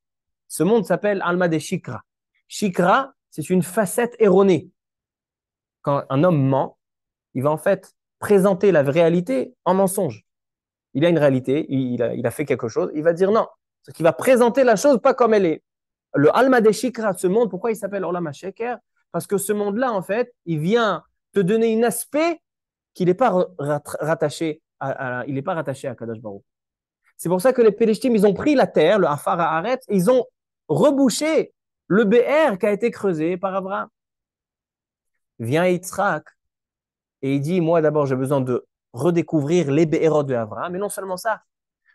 Ce monde s'appelle Alma de Shikra. Shikra, c'est une facette erronée. Quand un homme ment, il va en fait présenter la réalité en mensonge. Il a une réalité, il a fait quelque chose, il va dire non. C'est qu'il va présenter la chose pas comme elle est. Le Alma de Shikra, ce monde, pourquoi il s'appelle Olam HaSheker? Parce que ce monde-là, en fait, il vient te donner un aspect qui n'est pas rattaché il n'est pas rattaché à Kadosh Baruch. C'est pour ça que les Pélishtim, ils ont pris la terre, le Afar Haaret, et ils ont rebouché le BR qui a été creusé par Abraham. Vient Yitzhak et il dit, moi d'abord, j'ai besoin de redécouvrir les BR de Abraham, mais non seulement ça,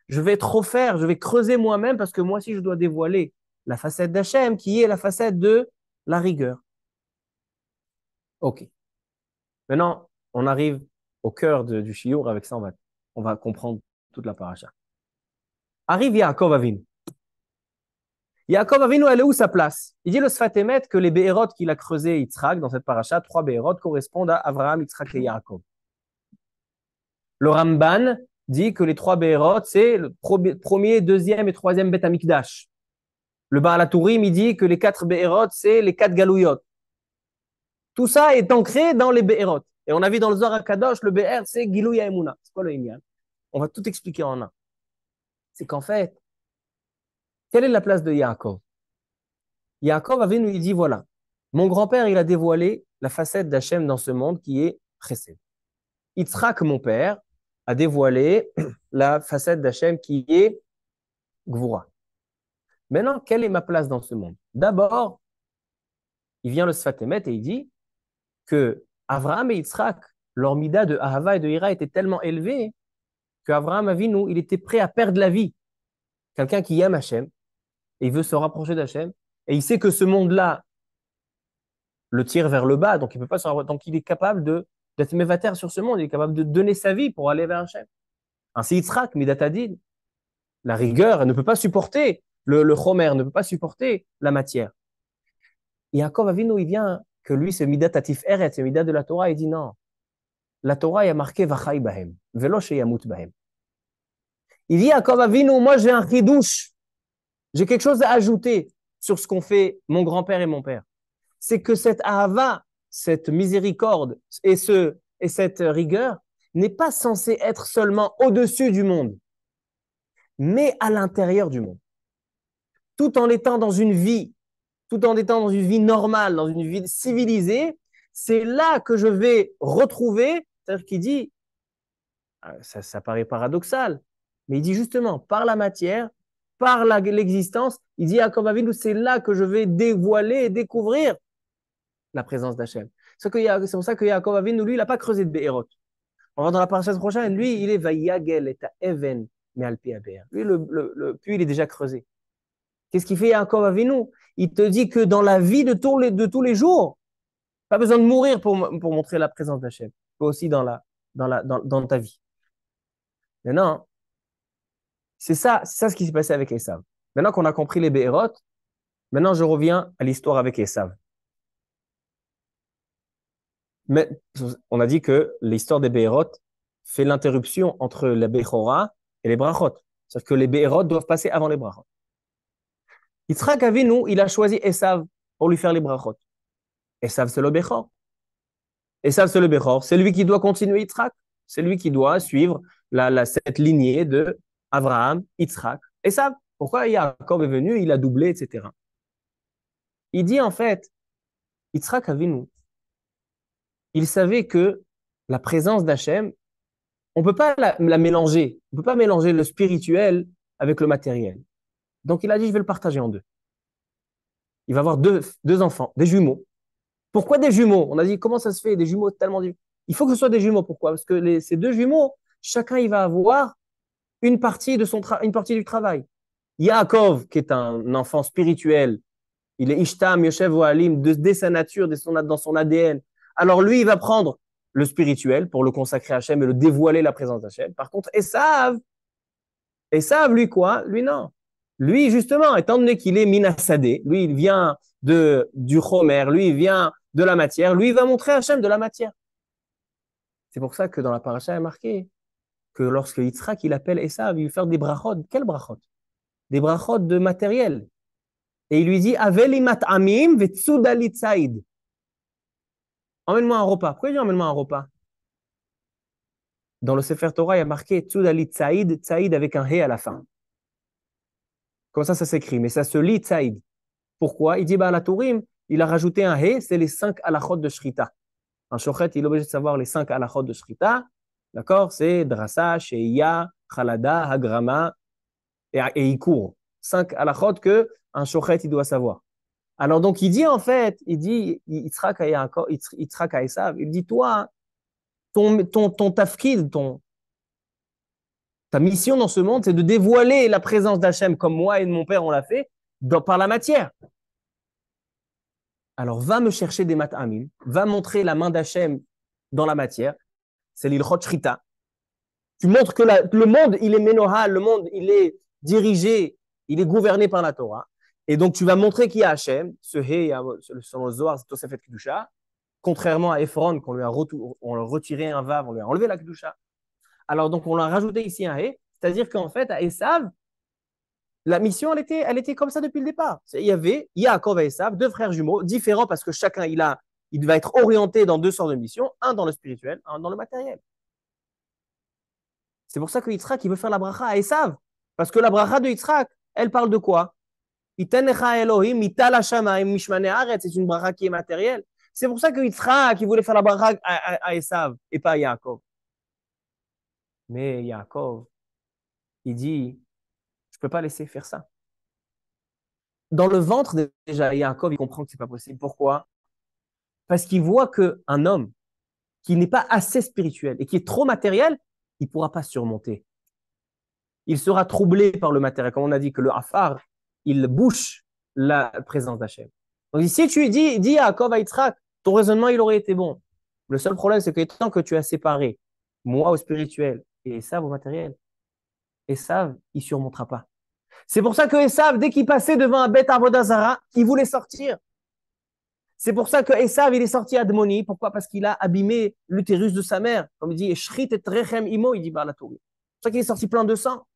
je vais trop faire, je vais creuser moi-même parce que moi aussi, je dois dévoiler la facette d'Hachem qui est la facette de la rigueur. Ok. Maintenant, on arrive au cœur du shiur. Avec ça, on va comprendre toute la paracha. Arrive Yaakov Avinu. Yaakov Avinu, elle est où sa place? Il dit le Sfat Emet que les Béhéroth qu'il a creusé Yitzhak dans cette paracha, 3 Béhéroth, correspondent à Abraham, Yitzhak et Yaakov. Le Ramban dit que les 3 Béhéroth, c'est le premier, deuxième et troisième Beth Amikdash. Le Baal HaTurim, il dit que les 4 Béhéroth, c'est les 4 Galouyot. Tout ça est ancré dans les Béhéroth. Et on a vu dans le Zohar HaKadosh, le Béher, c'est Gilou Yaemuna. C'est quoi le Inyan? On va tout expliquer en un. C'est qu'en fait, quelle est la place de Yaakov? Yaakov Avinu, il dit voilà, mon grand-père, il a dévoilé la facette d'Hachem dans ce monde qui est Chesed. Yitzhak, mon père, a dévoilé la facette d'Hachem qui est Gvura. Maintenant, quelle est ma place dans ce monde? D'abord, il vient le Sfat Emet et il dit que Avraham et Yitzhak, leur mida de Ahava et de Hira était tellement élevé qu'Avraham Avinu, il était prêt à perdre la vie quelqu'un qui aime Hachem, et il veut se rapprocher d'Hachem, et il sait que ce monde-là le tire vers le bas, donc il peut pas se rapprocher, donc il est capable d'être mévater sur ce monde, il est capable de donner sa vie pour aller vers Hachem. Ainsi, Yitzhak, Midatadin, la rigueur, elle ne peut pas supporter le chomer, ne peut pas supporter la matière. Et Yaakov Avinu, il vient, que lui, c'est Midat Atif Eret, c'est Midat de la Torah, il dit non. La Torah, il y a marqué Vachai Bahem, Velo Sheyamut Bahem. Il dit Yaakov Avinu, moi j'ai un chidouche, j'ai quelque chose à ajouter sur ce qu'ont fait mon grand-père et mon père. C'est que cette ahava, cette miséricorde et cette rigueur n'est pas censée être seulement au-dessus du monde, mais à l'intérieur du monde. Tout en étant dans une vie, tout en étant dans une vie normale, dans une vie civilisée, c'est là que je vais retrouver, c'est-à-dire qu'il dit, ça paraît paradoxal, mais il dit justement, par la matière, par l'existence, il dit à Yaakov Avinu, c'est là que je vais dévoiler et découvrir la présence d'Hachem. C'est pour ça que Yaakov Avinu, lui, il n'a pas creusé de Be'erot. On va dans la parasha prochaine, lui, il est Vayagel et Even, mais Alpi Aber. Lui, le puits, il est déjà creusé. Qu'est-ce qu'il fait Yaakov Avinu? Il te dit que dans la vie de tous les jours, pas besoin de mourir pour montrer la présence d'Hachem. Aussi dans ta vie. Maintenant, c'est ça ce qui s'est passé avec Esav. Maintenant qu'on a compris les Be'erot, maintenant je reviens à l'histoire avec Esav. Mais on a dit que l'histoire des Be'erot fait l'interruption entre la Bechora et les Brachot. C'est-à-dire que les Be'erot doivent passer avant les Brachot. Yitzhak Avinu, il a choisi Esav pour lui faire les Brachot. Esav, c'est le Bechor. Esav, c'est le Bechor. C'est lui qui doit continuer Yitzhak. C'est lui qui doit suivre cette lignée de Abraham, Yitzhak, Esav. Pourquoi Yaakov est venu, il a doublé, etc. Il dit en fait, Yitzhak Avinu, il savait que la présence d'Hachem, on ne peut pas la mélanger. On ne peut pas mélanger le spirituel avec le matériel. Donc il a dit, je vais le partager en deux. Il va avoir deux enfants, des jumeaux. Pourquoi des jumeaux? On a dit, comment ça se fait, des jumeaux tellement différents? Il faut que ce soit des jumeaux. Pourquoi? Parce que ces deux jumeaux, chacun, il va avoir une partie du travail. Yaakov, qui est un enfant spirituel, il est Ishtam, Yoshev ou Alim, dès sa nature, dans son ADN. Alors lui, il va prendre le spirituel pour le consacrer à Hachem et le dévoiler la présence d'Hachem. Par contre, Esav, lui quoi? Lui non. Lui, justement, étant donné qu'il est Minasadé, lui, il vient du Chomer, lui, il vient de la matière, lui, il va montrer à Hachem de la matière. C'est pour ça que dans la paracha, il est marqué que lorsque Yitzhak, il appelle Esav, il veut faire des brachot. Quels brachot? Des brachot de matériel. Et il lui dit, Aveli mat'amim vetsudali tsaïd. Emmène-moi un repas. Pourquoi il dit emmène-moi un repas? Dans le Sefer Torah, il y a marqué tsudali tsaïd, tsaïd avec un he à la fin. Comme ça s'écrit, mais ça se lit tsaïd. Pourquoi? Il dit, la Tourim, il a rajouté un he, c'est les 5 halachot de Shrita. Un shochet, il est obligé de savoir les 5 halachot de Shrita. D'accord? C'est drassa, sheiya, chalada, hagrama et ikur. 5 halachot que un shochet, il doit savoir. Alors donc, il dit en fait, il dit, Yitzhak à Esav, il dit, toi, ton tafkid, ta mission dans ce monde, c'est de dévoiler la présence d'Hachem comme moi et de mon père, on l'a fait, par la matière. Alors, va me chercher des mat'amim, va montrer la main d'Hachem dans la matière, c'est l'ilchot shrita. Tu montres que le monde, il est menoha, le monde, il est dirigé, il est gouverné par la Torah. Et donc, tu vas montrer qu'il y a Hachem, ce he, selon le Zohar, c'est Tosefet Kedusha, contrairement à Ephron, on lui a retiré un vav, on lui a enlevé la Kedusha. Alors, donc, on l'a rajouté ici un he, c'est-à-dire qu'en fait, à Esav, la mission, elle était comme ça depuis le départ. Il y avait Yaakov et Esav, deux frères jumeaux, différents parce que chacun, il va être orienté dans deux sortes de missions, un dans le spirituel, un dans le matériel. C'est pour ça que Yitzhak, il veut faire la bracha à Esav. Parce que la bracha de Yitzhak, elle parle de quoi? C'est une bracha qui est matérielle. C'est pour ça que Yitzhak, il voulait faire la bracha à Esav et pas à Yaakov. Mais Yaakov, il dit, je ne peux pas laisser faire ça. Dans le ventre, déjà, Yaakov, il comprend que ce n'est pas possible. Pourquoi? Parce qu'il voit qu'un homme qui n'est pas assez spirituel et qui est trop matériel, il ne pourra pas surmonter il sera troublé par le matériel. Comme on a dit que le Afar, il bouche la présence d'Hachem. Donc si tu dis à Yaakov, à Yitzhak, ton raisonnement, il aurait été bon. Le seul problème, c'est que tant que tu as séparé moi au spirituel et Esav au matériel, Esav, il ne surmontera pas. C'est pour ça que Esav, dès qu'il passait devant un bête Avodah Zara, il voulait sortir. C'est pour ça que Esav, il est sorti Admoni. Pourquoi? Parce qu'il a abîmé l'utérus de sa mère. Comme il dit, Eshrit et Rechem Imo, il dit Balatori. C'est pour ça qu'il est sorti plein de sang.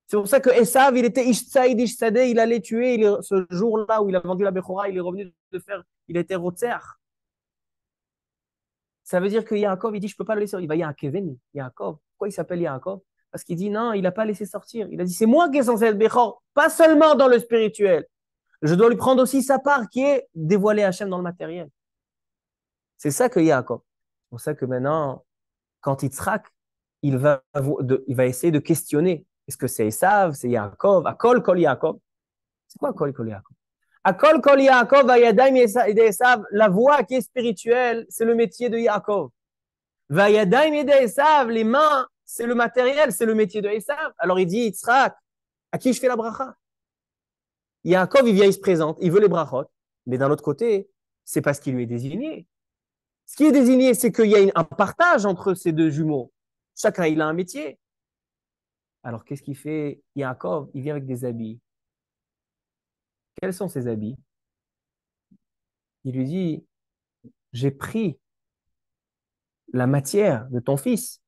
C'est pour ça que Esav, il était Ishtaïd, Ishtadeh, il allait tuer. Ce jour-là où il a vendu la Bechora, il est revenu de faire, il était Rotzer. Ça veut dire que Yaakov, il dit, je ne peux pas le laisser. Il va Yaakeveni, Yaakov. Pourquoi il s'appelle Yaakov? Parce qu'il dit, non, il n'a pas laissé sortir. Il a dit, c'est moi qui est censé être Bechor, pas seulement dans le spirituel. Je dois lui prendre aussi sa part qui est dévoiler Hachem dans le matériel. C'est ça que Yaakov. C'est pour ça que maintenant, quand Yitzhak, il va essayer de questionner. Est-ce que c'est Esav, c'est Yaakov? Akol kol Yaakov. C'est quoi Akol kol Yaakov? Akol kol Yaakov, Vayadaim yedei Esav. La voix qui est spirituelle, c'est le métier de Yaakov. Vayadaim yedei Esav, les mains, c'est le matériel, c'est le métier de Esav. Alors il dit, Yitzhak, à qui je fais la bracha? Yaakov, il vient, il se présente, il veut les brachot. Mais d'un autre côté, c'est parce qu'il lui est désigné. Ce qui est désigné, c'est qu'il y a un partage entre ces deux jumeaux. Chacun, il a un métier. Alors, qu'est-ce qu'il fait Yaakov? Il vient avec des habits. Quels sont ces habits? Il lui dit, j'ai pris la matière de ton fils,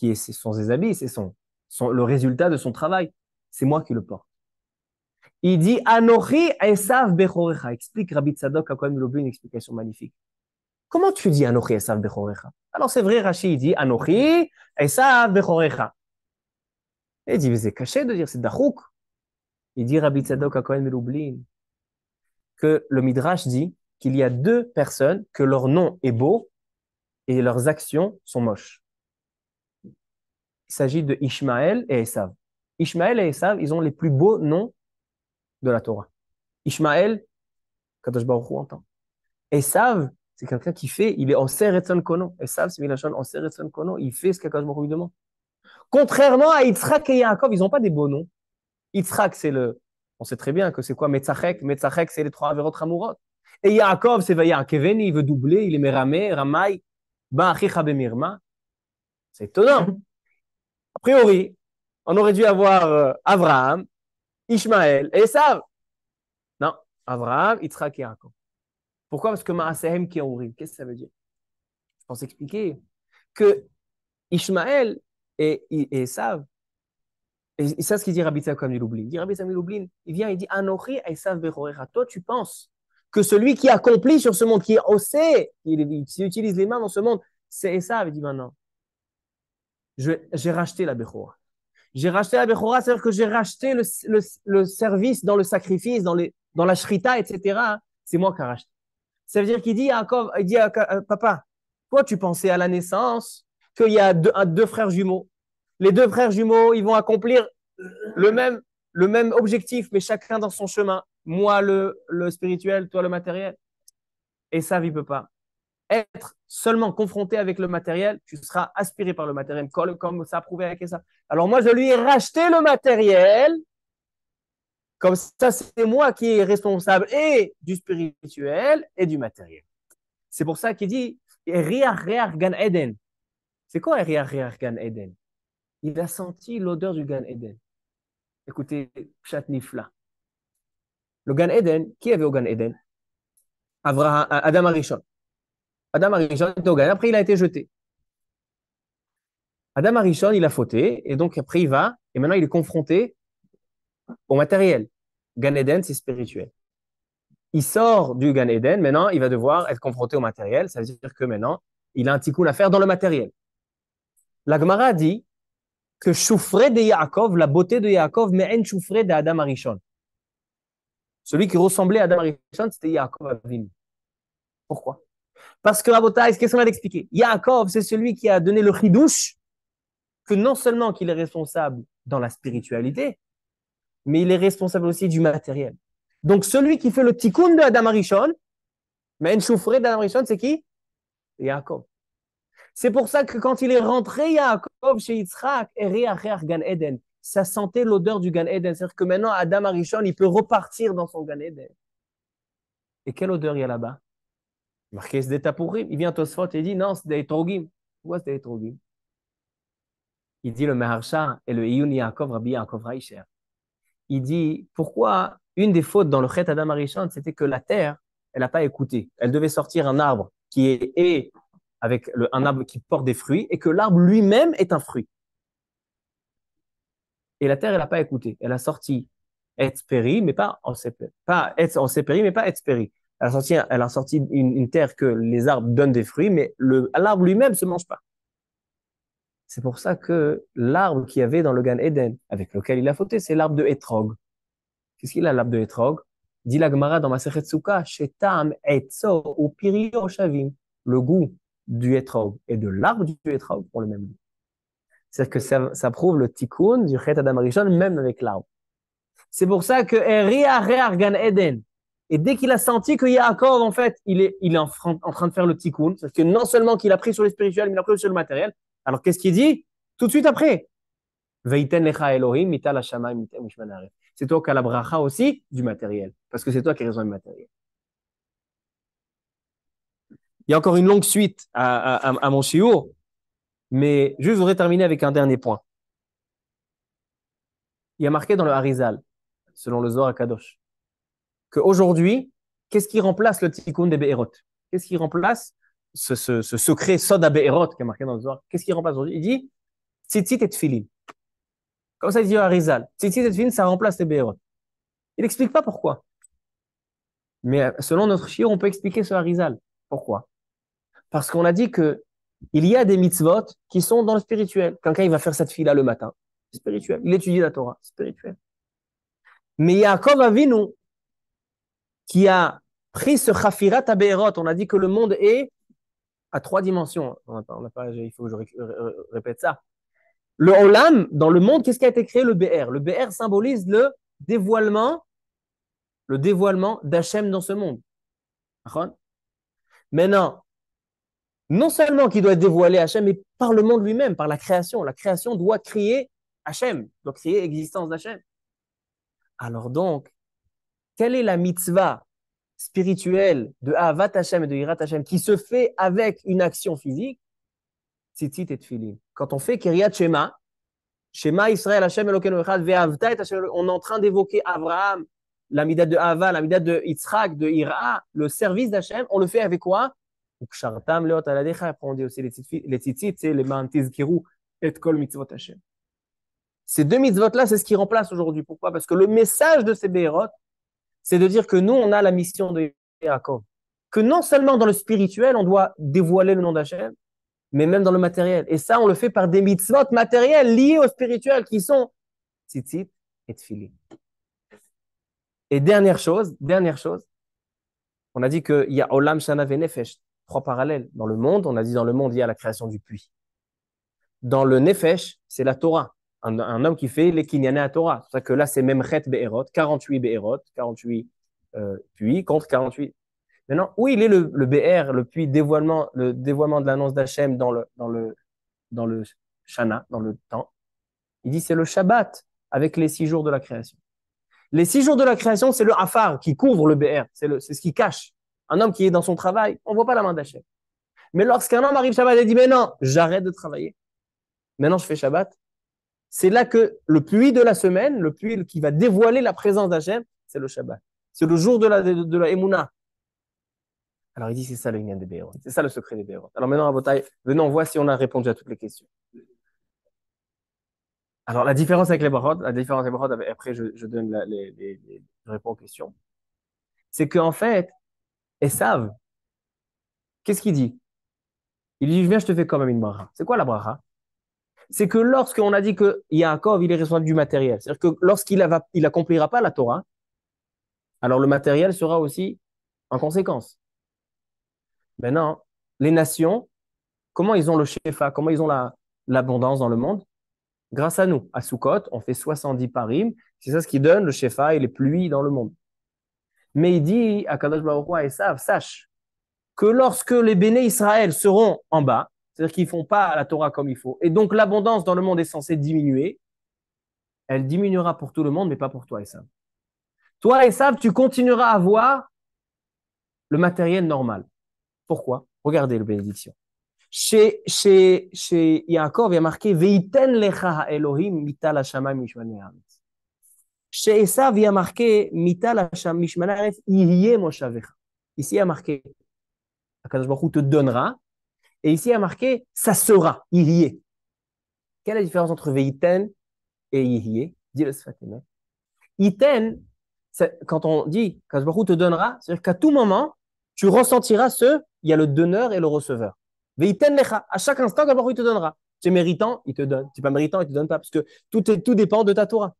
ce sont ses habits, c'est le résultat de son travail. C'est moi qui le porte. Il dit, Anochi Esav Bechorecha. Explique Rabbi Tzadok à Kohen Milobli une explication magnifique. Comment tu dis Anochi Esav Bechorecha? Alors c'est vrai, Rashi, il dit Anochi Esav Bechorecha. Et il dit, mais c'est caché de dire, c'est Dachouk. Il dit Rabbi Tzadok à Kohen Milobli que le Midrash dit qu'il y a deux personnes que leur nom est beau et leurs actions sont moches. Il s'agit de Ishmaël et Esav. Ishmaël et Esav, ils ont les plus beaux noms de la Torah. Ishmaël, Kadosh Baruch Hu entend. Esav, c'est quelqu'un qui fait, il est en Seretzon Kono. Esav, c'est Milachon en Seretzon Kono, il fait ce qu'Akadosh Baruch Hu lui demande. Contrairement à Yitzhak et Yaakov, ils n'ont pas des beaux noms. Yitzhak, on sait très bien que c'est quoi Metzachek. Metzachek, c'est les trois Averot Hamurot. Et Yaakov, c'est Vayakeveni, il veut doubler, il est Meramé, Ramai, Ba'achicha Bemirma. C'est étonnant. A priori, on aurait dû avoir Avraham, Ishmaël et Esav. Non, Avraham, Yitzhak et Yaakov. Pourquoi? Parce que Ma'asehem qui est qu'est-ce que ça veut dire? Je pense expliquer que Ishmaël et Esav, et ça, ce qu'il dit Rabbi Tzadok comme il oublie. Il dit Rabbi Tzadok il vient, il dit Anochi Esav Bechorecha. Toi, tu penses que celui qui accomplit sur ce monde, qui est osé, qui utilise les mains dans ce monde, c'est Esav. Il dit maintenant, j'ai racheté la Bechora. J'ai racheté la Bechora, c'est-à-dire que j'ai racheté le service dans le sacrifice, dans la shrita, etc. C'est moi qui ai racheté. Ça veut dire qu'il dit à Yaakov, il dit à papa, toi, tu pensais à la naissance qu'il y a deux frères jumeaux. Les deux frères jumeaux, ils vont accomplir le même objectif, mais chacun dans son chemin. Moi, le spirituel, toi, le matériel. Et ça, il ne peut pas. Être seulement confronté avec le matériel, tu seras aspiré par le matériel, comme ça a prouvé avec ça. Alors moi, je lui ai racheté le matériel. Comme ça, c'est moi qui est responsable et du spirituel et du matériel. C'est pour ça qu'il dit Riach Gan Eden. C'est quoi Riach Gan Eden? Il a senti l'odeur du Gan Eden. Écoutez, Pshat Nifla. Le Gan Eden, qui avait au Gan Eden? Adam Arishon. Adam Arishon était au Gan, après il a été jeté. Adam Arishon, il a fauté, et donc après il va, et maintenant il est confronté au matériel. Gan Eden, c'est spirituel. Il sort du Gan Eden, maintenant il va devoir être confronté au matériel, ça veut dire que maintenant il a un tikkun à faire dans le matériel. La Gemara dit que Choufré de Yaakov, la beauté de Yaakov, mais en Choufré de Adam Arishon. Celui qui ressemblait à Adam Arishon, c'était Yaakov Avinu. Pourquoi? Parce que Rabotai, qu'est-ce qu'on a d'expliquer? Yaakov, c'est celui qui a donné le chidouche, que non seulement qu'il est responsable dans la spiritualité, mais il est responsable aussi du matériel. Donc celui qui fait le tikkun de Adam Arishon, mais en Choufré d'Adam Arishon, c'est qui? Yaakov. C'est pour ça que quand il est rentré, Yaakov, chez Yitzhak, Gan Eden, ça sentait l'odeur du Gan Eden. C'est-à-dire que maintenant, Adam Arishon, il peut repartir dans son Gan Eden. Et quelle odeur il y a là-bas? Marqué Sde Tapurim. Il vient à Tosfot et il dit non, c'est des Etrogim. Pourquoi c'est des Etrogim? Il dit le Maharsha et le Iyun Yaakov, Rabbi Yaakov Reicher. Il dit pourquoi une des fautes dans le Chet Adam Arishon, c'était que la terre, elle n'a pas écouté. Elle devait sortir un arbre qui est avec un arbre qui porte des fruits et que l'arbre lui-même est un fruit. Et la terre, elle n'a pas écouté. Elle a sorti Etzperi, mais pas en Seperi, mais pas Etzperi. Elle a sorti une terre que les arbres donnent des fruits, mais l'arbre lui-même ne se mange pas. C'est pour ça que l'arbre qu'il y avait dans le Gan Eden, avec lequel il a fauté, c'est l'arbre de Etrog. Qu'est-ce qu'il a, l'arbre de Etrog? Dit la Gemara dans Masechet Sukkah, Shetam etzo ou pirio shavim. Le goût du Etrog et de l'arbre du Etrog ont le même goût. C'est-à-dire que ça prouve le tikkun du Chet Adam Arishon, même avec l'arbre. C'est pour ça que Eria Rear Gan Eden. Et dès qu'il a senti que Yaakov, en fait, il est en train de faire le tikkun, c'est-à-dire que non seulement qu'il a pris sur le spirituel, mais il a pris sur le matériel. Alors qu'est-ce qu'il dit? Tout de suite après. Veiten lecha Elohim, mita la shamayim, mita mishman haaretz. C'est toi qui as la bracha aussi du matériel, parce que c'est toi qui as raison du matériel. Il y a encore une longue suite à mon shiur, mais je voudrais terminer avec un dernier point. Il y a marqué dans le Harizal, selon le Zohar Kadosh, qu'aujourd'hui, qu'est-ce qui remplace le tikkun des Be'erot? Qu'est-ce qui remplace ce secret Soda Be'erot qui est marqué dans le Zohar? Qu'est-ce qui remplace aujourd'hui? Il dit tzitzit et tfilin. Comme ça, il dit au Harizal. Tzitzit et tfilin, ça remplace les Be'erot. Il n'explique pas pourquoi. Mais selon notre shiur, on peut expliquer ce Harizal. Pourquoi? Parce qu'on a dit que il y a des mitzvot qui sont dans le spirituel. Quelqu'un, il va faire cette fila le matin. C'est spirituel. Il étudie la Torah. C'est spirituel. Mais Yaakov Avinu, qui a pris ce chafirat à Be'erot, on a dit que le monde est à 3 dimensions. Il faut que je répète ça. Le Olam, dans le monde, qu'est-ce qui a été créé? Le Be'er. Le Be'er symbolise le dévoilement d'Hachem dans ce monde. Maintenant, non seulement qu'il doit dévoiler Hachem, mais par le monde lui-même, par la création. La création doit créer Hachem, doit créer l'existence d'Hachem. Alors donc, quelle est la mitzvah spirituelle de Ahavat Hachem et de Hirat Hachem qui se fait avec une action physique? Tzitzit et tfilin. Quand on fait Kiryat Shema, Shema Israël Hachem Elokeinu Echad ve'avta et Hachem, on est en train d'évoquer Abraham, la midat de Ahava, la midat de Yitzhak, de Ira, le service d'Hachem, on le fait avec quoi? Après on dit aussi les tzitzit, c'est les ma'antizkiru et kol mitzvot Hachem. Ces 2 mitzvot-là, c'est ce qui remplace aujourd'hui. Pourquoi? Parce que le message de ces Be'erot, c'est de dire que nous, on a la mission de Yaakov. Que non seulement dans le spirituel, on doit dévoiler le nom d'Hachem, mais même dans le matériel. Et ça, on le fait par des mitzvot matériels liés au spirituel qui sont tzitzit et tfilin. Et dernière chose, on a dit qu'il y a Olam, Shana ve Nefesh, 3 parallèles. Dans le monde, on a dit dans le monde, il y a la création du puits. Dans le Nefesh, c'est la Torah. Un homme qui fait les kinyané à Torah. C'est pour ça que là, c'est Memchet Be'erot, 48 Be'erot, 48 puits contre 48. Maintenant, où il est le Be'er, le puits, le dévoilement de l'annonce d'Hachem dans le Shana, dans le temps? Il dit c'est le Shabbat avec les 6 jours de la création. Les 6 jours de la création, c'est le Afar qui couvre le Be'er, c'est ce qui cache. Un homme qui est dans son travail, on ne voit pas la main d'Hachem. Mais lorsqu'un homme arrive Shabbat et dit mais non, j'arrête de travailler, maintenant je fais Shabbat, c'est là que le puits de la semaine, le puits qui va dévoiler la présence d'Hachem, c'est le Shabbat. C'est le jour de la Emouna. Alors il dit, c'est ça le Inyan des Be'erot. C'est ça le secret des Be'erot. Alors maintenant, Rabotai, venons, on voit si on a répondu à toutes les questions. Alors la différence avec les Be'erot, après je donne je réponds aux questions. C'est qu'en fait, Esav, qu'est-ce qu'il dit? Il dit, viens, je te fais quand même une bracha. C'est quoi la bracha? C'est que lorsqu'on a dit que Yaakov, il est responsable du matériel, c'est-à-dire que lorsqu'il accomplira pas la Torah, alors le matériel sera aussi en conséquence. Maintenant, les nations, comment ils ont le shefa, comment ils ont l'abondance dans le monde? Grâce à nous. À Sukkot, on fait 70 parim, c'est ça ce qui donne le shefa et les pluies dans le monde. Mais il dit à Kadosh Baruch Hu, Esav, sache que lorsque les béné Israël seront en bas, c'est-à-dire qu'ils ne font pas la Torah comme il faut, et donc l'abondance dans le monde est censée diminuer, elle diminuera pour tout le monde, mais pas pour toi, Esav. Toi, Esav, tu continueras à avoir le matériel normal. Pourquoi? Regardez le bénédiction. Chez Yaakov, il y a marqué Veiten lecha Elohim mital hashamayim mishmanei haaretz. Chez Esav, il y a marqué mital hashamayim mishmanei haaretz yihye moshavecha. Ici, il y a marqué Akadosh Baruch Hu te donnera. Et ici, il y a marqué ça sera, yihye. Quelle est la différence entre Veiten et yihye? Dis le Sfat Emet. Iten, quand on dit Akadosh Baruch Hu te donnera, c'est-à-dire qu'à tout moment, tu ressentiras il y a le donneur et le receveur. Veiten lecha, à chaque instant, Akadosh Baruch Hu il te donnera. Tu es méritant, il te donne. Tu n'es pas méritant, il ne te donne pas, parce que tout dépend de ta Torah.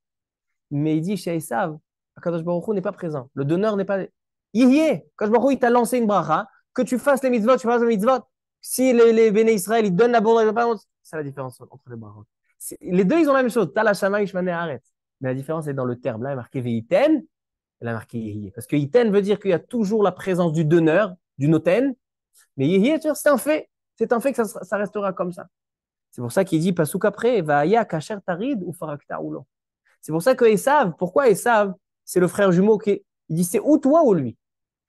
Mais il dit chez Esav, Akadosh Baruch Hu n'est pas présent. Le donneur n'est pas. Yihye, Akadosh Baruch Hu il t'a lancé une bracha, que tu fasses les mitzvot, tu fasses les mitzvot. Si les béné Israël, ils donnent l'abondance, c'est la différence entre les brachot. Les deux, ils ont la même chose. T'as la shama, ishmané, arrête. Mais la différence est dans le terme. Là, il est marqué veiten, et là, il est marqué yihye. Parce que iten veut dire qu'il y a toujours la présence du donneur, du noten. Mais yihye, c'est un fait. C'est un fait que ça restera comme ça. C'est pour ça qu'il dit, pasouk après, va'aya kasher tarid ou farakta oulo. C'est pour ça que Esav, pourquoi Esav, c'est le frère jumeau il dit, c'est ou toi ou lui.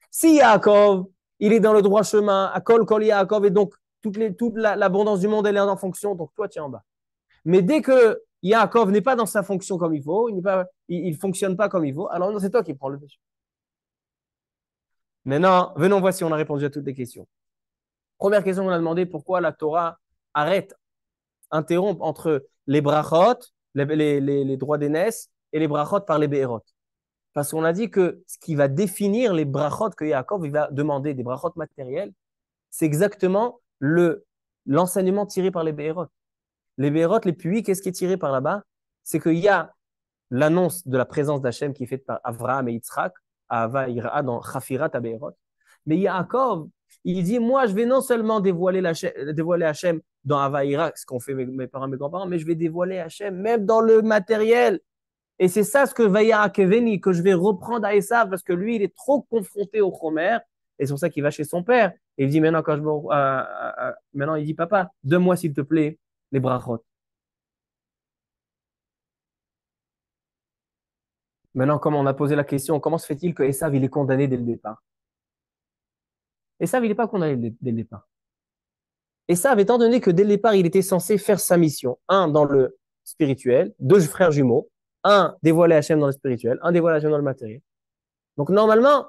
Si Yaakov, il est dans le droit chemin, à kol Yaakov, et donc toute l'abondance du monde, elle est en fonction, donc toi, tu es en bas. Mais dès que Yaakov n'est pas dans sa fonction comme il faut, il ne fonctionne pas comme il faut, alors c'est toi qui prends le dessus. Maintenant, venons voir si on a répondu à toutes les questions. Première question, on a demandé pourquoi la Torah interrompt entre les brachot, les droits d'aînesse, et les brachot par les béhéroth. Parce qu'on a dit que ce qui va définir les brachot que Yaakov il va demander, des brachot matériels, c'est exactement l'enseignement tiré par les béhéroth. Les béhéroth, les puits, qu'est-ce qui est tiré par là-bas? C'est qu'il y a l'annonce de la présence d'Hachem qui est faite par Avraham et Yitzhak, Ava Ira dans Chafirat à Béhéroth. Mais Yaakov, il dit, moi, je vais non seulement dévoiler Hachem dans Ava Ira, ce qu'ont fait mes parents, mes grands-parents, mais je vais dévoiler Hachem même dans le matériel. Et c'est ça ce que Vaya Akeveni, que je vais reprendre à Esav, parce que lui, il est trop confronté au Chomer, et c'est pour ça qu'il va chez son père. Et il dit maintenant, maintenant, il dit, papa, donne-moi s'il te plaît les brachot. Maintenant, comme on a posé la question, comment se fait-il que Esav, il est condamné dès le départ? Esav, il n'est pas condamné dès le départ. Esav, étant donné que dès le départ, il était censé faire sa mission, un, dans le spirituel, deux frères jumeaux, un, dévoiler Hachem dans le spirituel, un, dévoiler Hachem dans le matériel. Donc, normalement,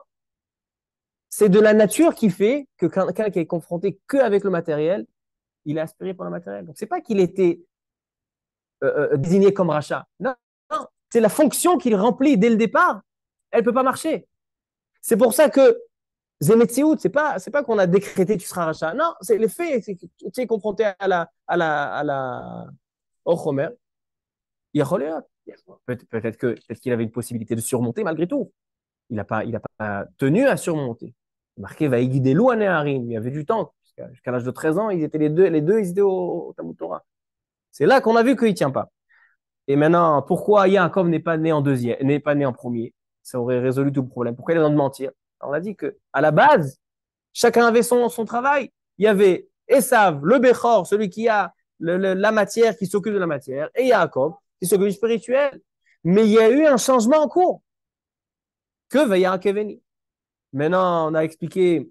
c'est de la nature qui fait que quelqu'un qui est confronté qu'avec le matériel, il est aspiré par le matériel. Donc, c'est pas qu'il était désigné comme rachat. Non, non, c'est la fonction qu'il remplit dès le départ. Elle peut pas marcher. C'est pour ça que Zemetsiout, c'est pas qu'on a décrété tu seras rachat. Non, c'est les faits. C'est que tu es confronté au Chomer. Peut-être qu'il avait une possibilité de surmonter malgré tout. Il n'a pas tenu à surmonter. Marqué va guider l'eau à Harim. Il y avait du temps. Jusqu'à l'âge de 13 ans, ils étaient les deux ils étaient au Talmud Torah. C'est là qu'on a vu qu'il ne tient pas. Et maintenant, pourquoi Yaakov n'est pas né en deuxième, n'est pas né en premier? Ça aurait résolu tout le problème. Pourquoi il a besoin de mentir? On a dit que à la base, chacun avait son travail. Il y avait Esav, le Bechor, celui qui a la matière, qui s'occupe de la matière, et Yaakov, qui s'occupe du spirituel. Mais il y a eu un changement en cours. Que va Yaakov? Maintenant, on a expliqué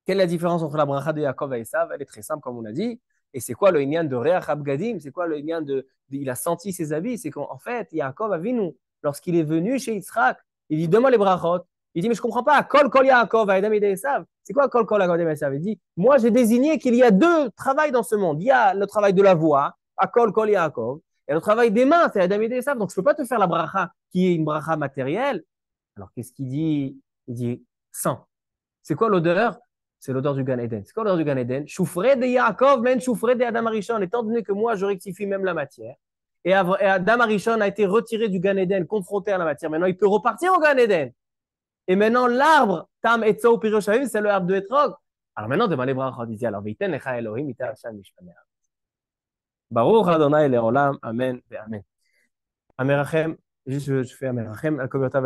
quelle est la différence entre la bracha de Yaakov et Esav. Elle est très simple, comme on a dit. Et c'est quoi le inyan de Reach Abgadim? C'est quoi le inyan il a senti ses habits? C'est qu'en fait, Yaakov Avinu, lorsqu'il est venu chez Yitzhak, il dit, donne-moi les brachot. Il dit, mais je ne comprends pas. Kol Yaakov, Adam et Esav. C'est quoi Kol Adam et Esav? Il dit, moi, j'ai désigné qu'il y a deux travails dans ce monde. Il y a le travail de la voix, à Kol Yaakov, et le travail des mains, c'est Adam et Esav. Donc, je ne peux pas te faire la bracha qui est une bracha matérielle. Alors, qu'est-ce qu'il dit? Il dit, sang. C'est quoi l'odeur? C'est l'odeur du Gan Eden. C'est quoi l'odeur du Gan Eden? Choufré de Yaakov, men choufré de Adam Arishon. Étant donné que moi, je rectifie même la matière. Et Adam Arishon a été retiré du Gan Eden, confronté à la matière. Maintenant, il peut repartir au Gan Eden. Et maintenant, l'arbre, Tam Etzo Piroshavim, c'est le arbre de Etrog. Alors maintenant, devant les bras, on dit, alors, Viten Echa Elohim, Ita Hashem Mishpaneh. Baruch Adonai Leolam, Amen, Amen. Amerachem, juste je fais Amerachem, Al-Kobiota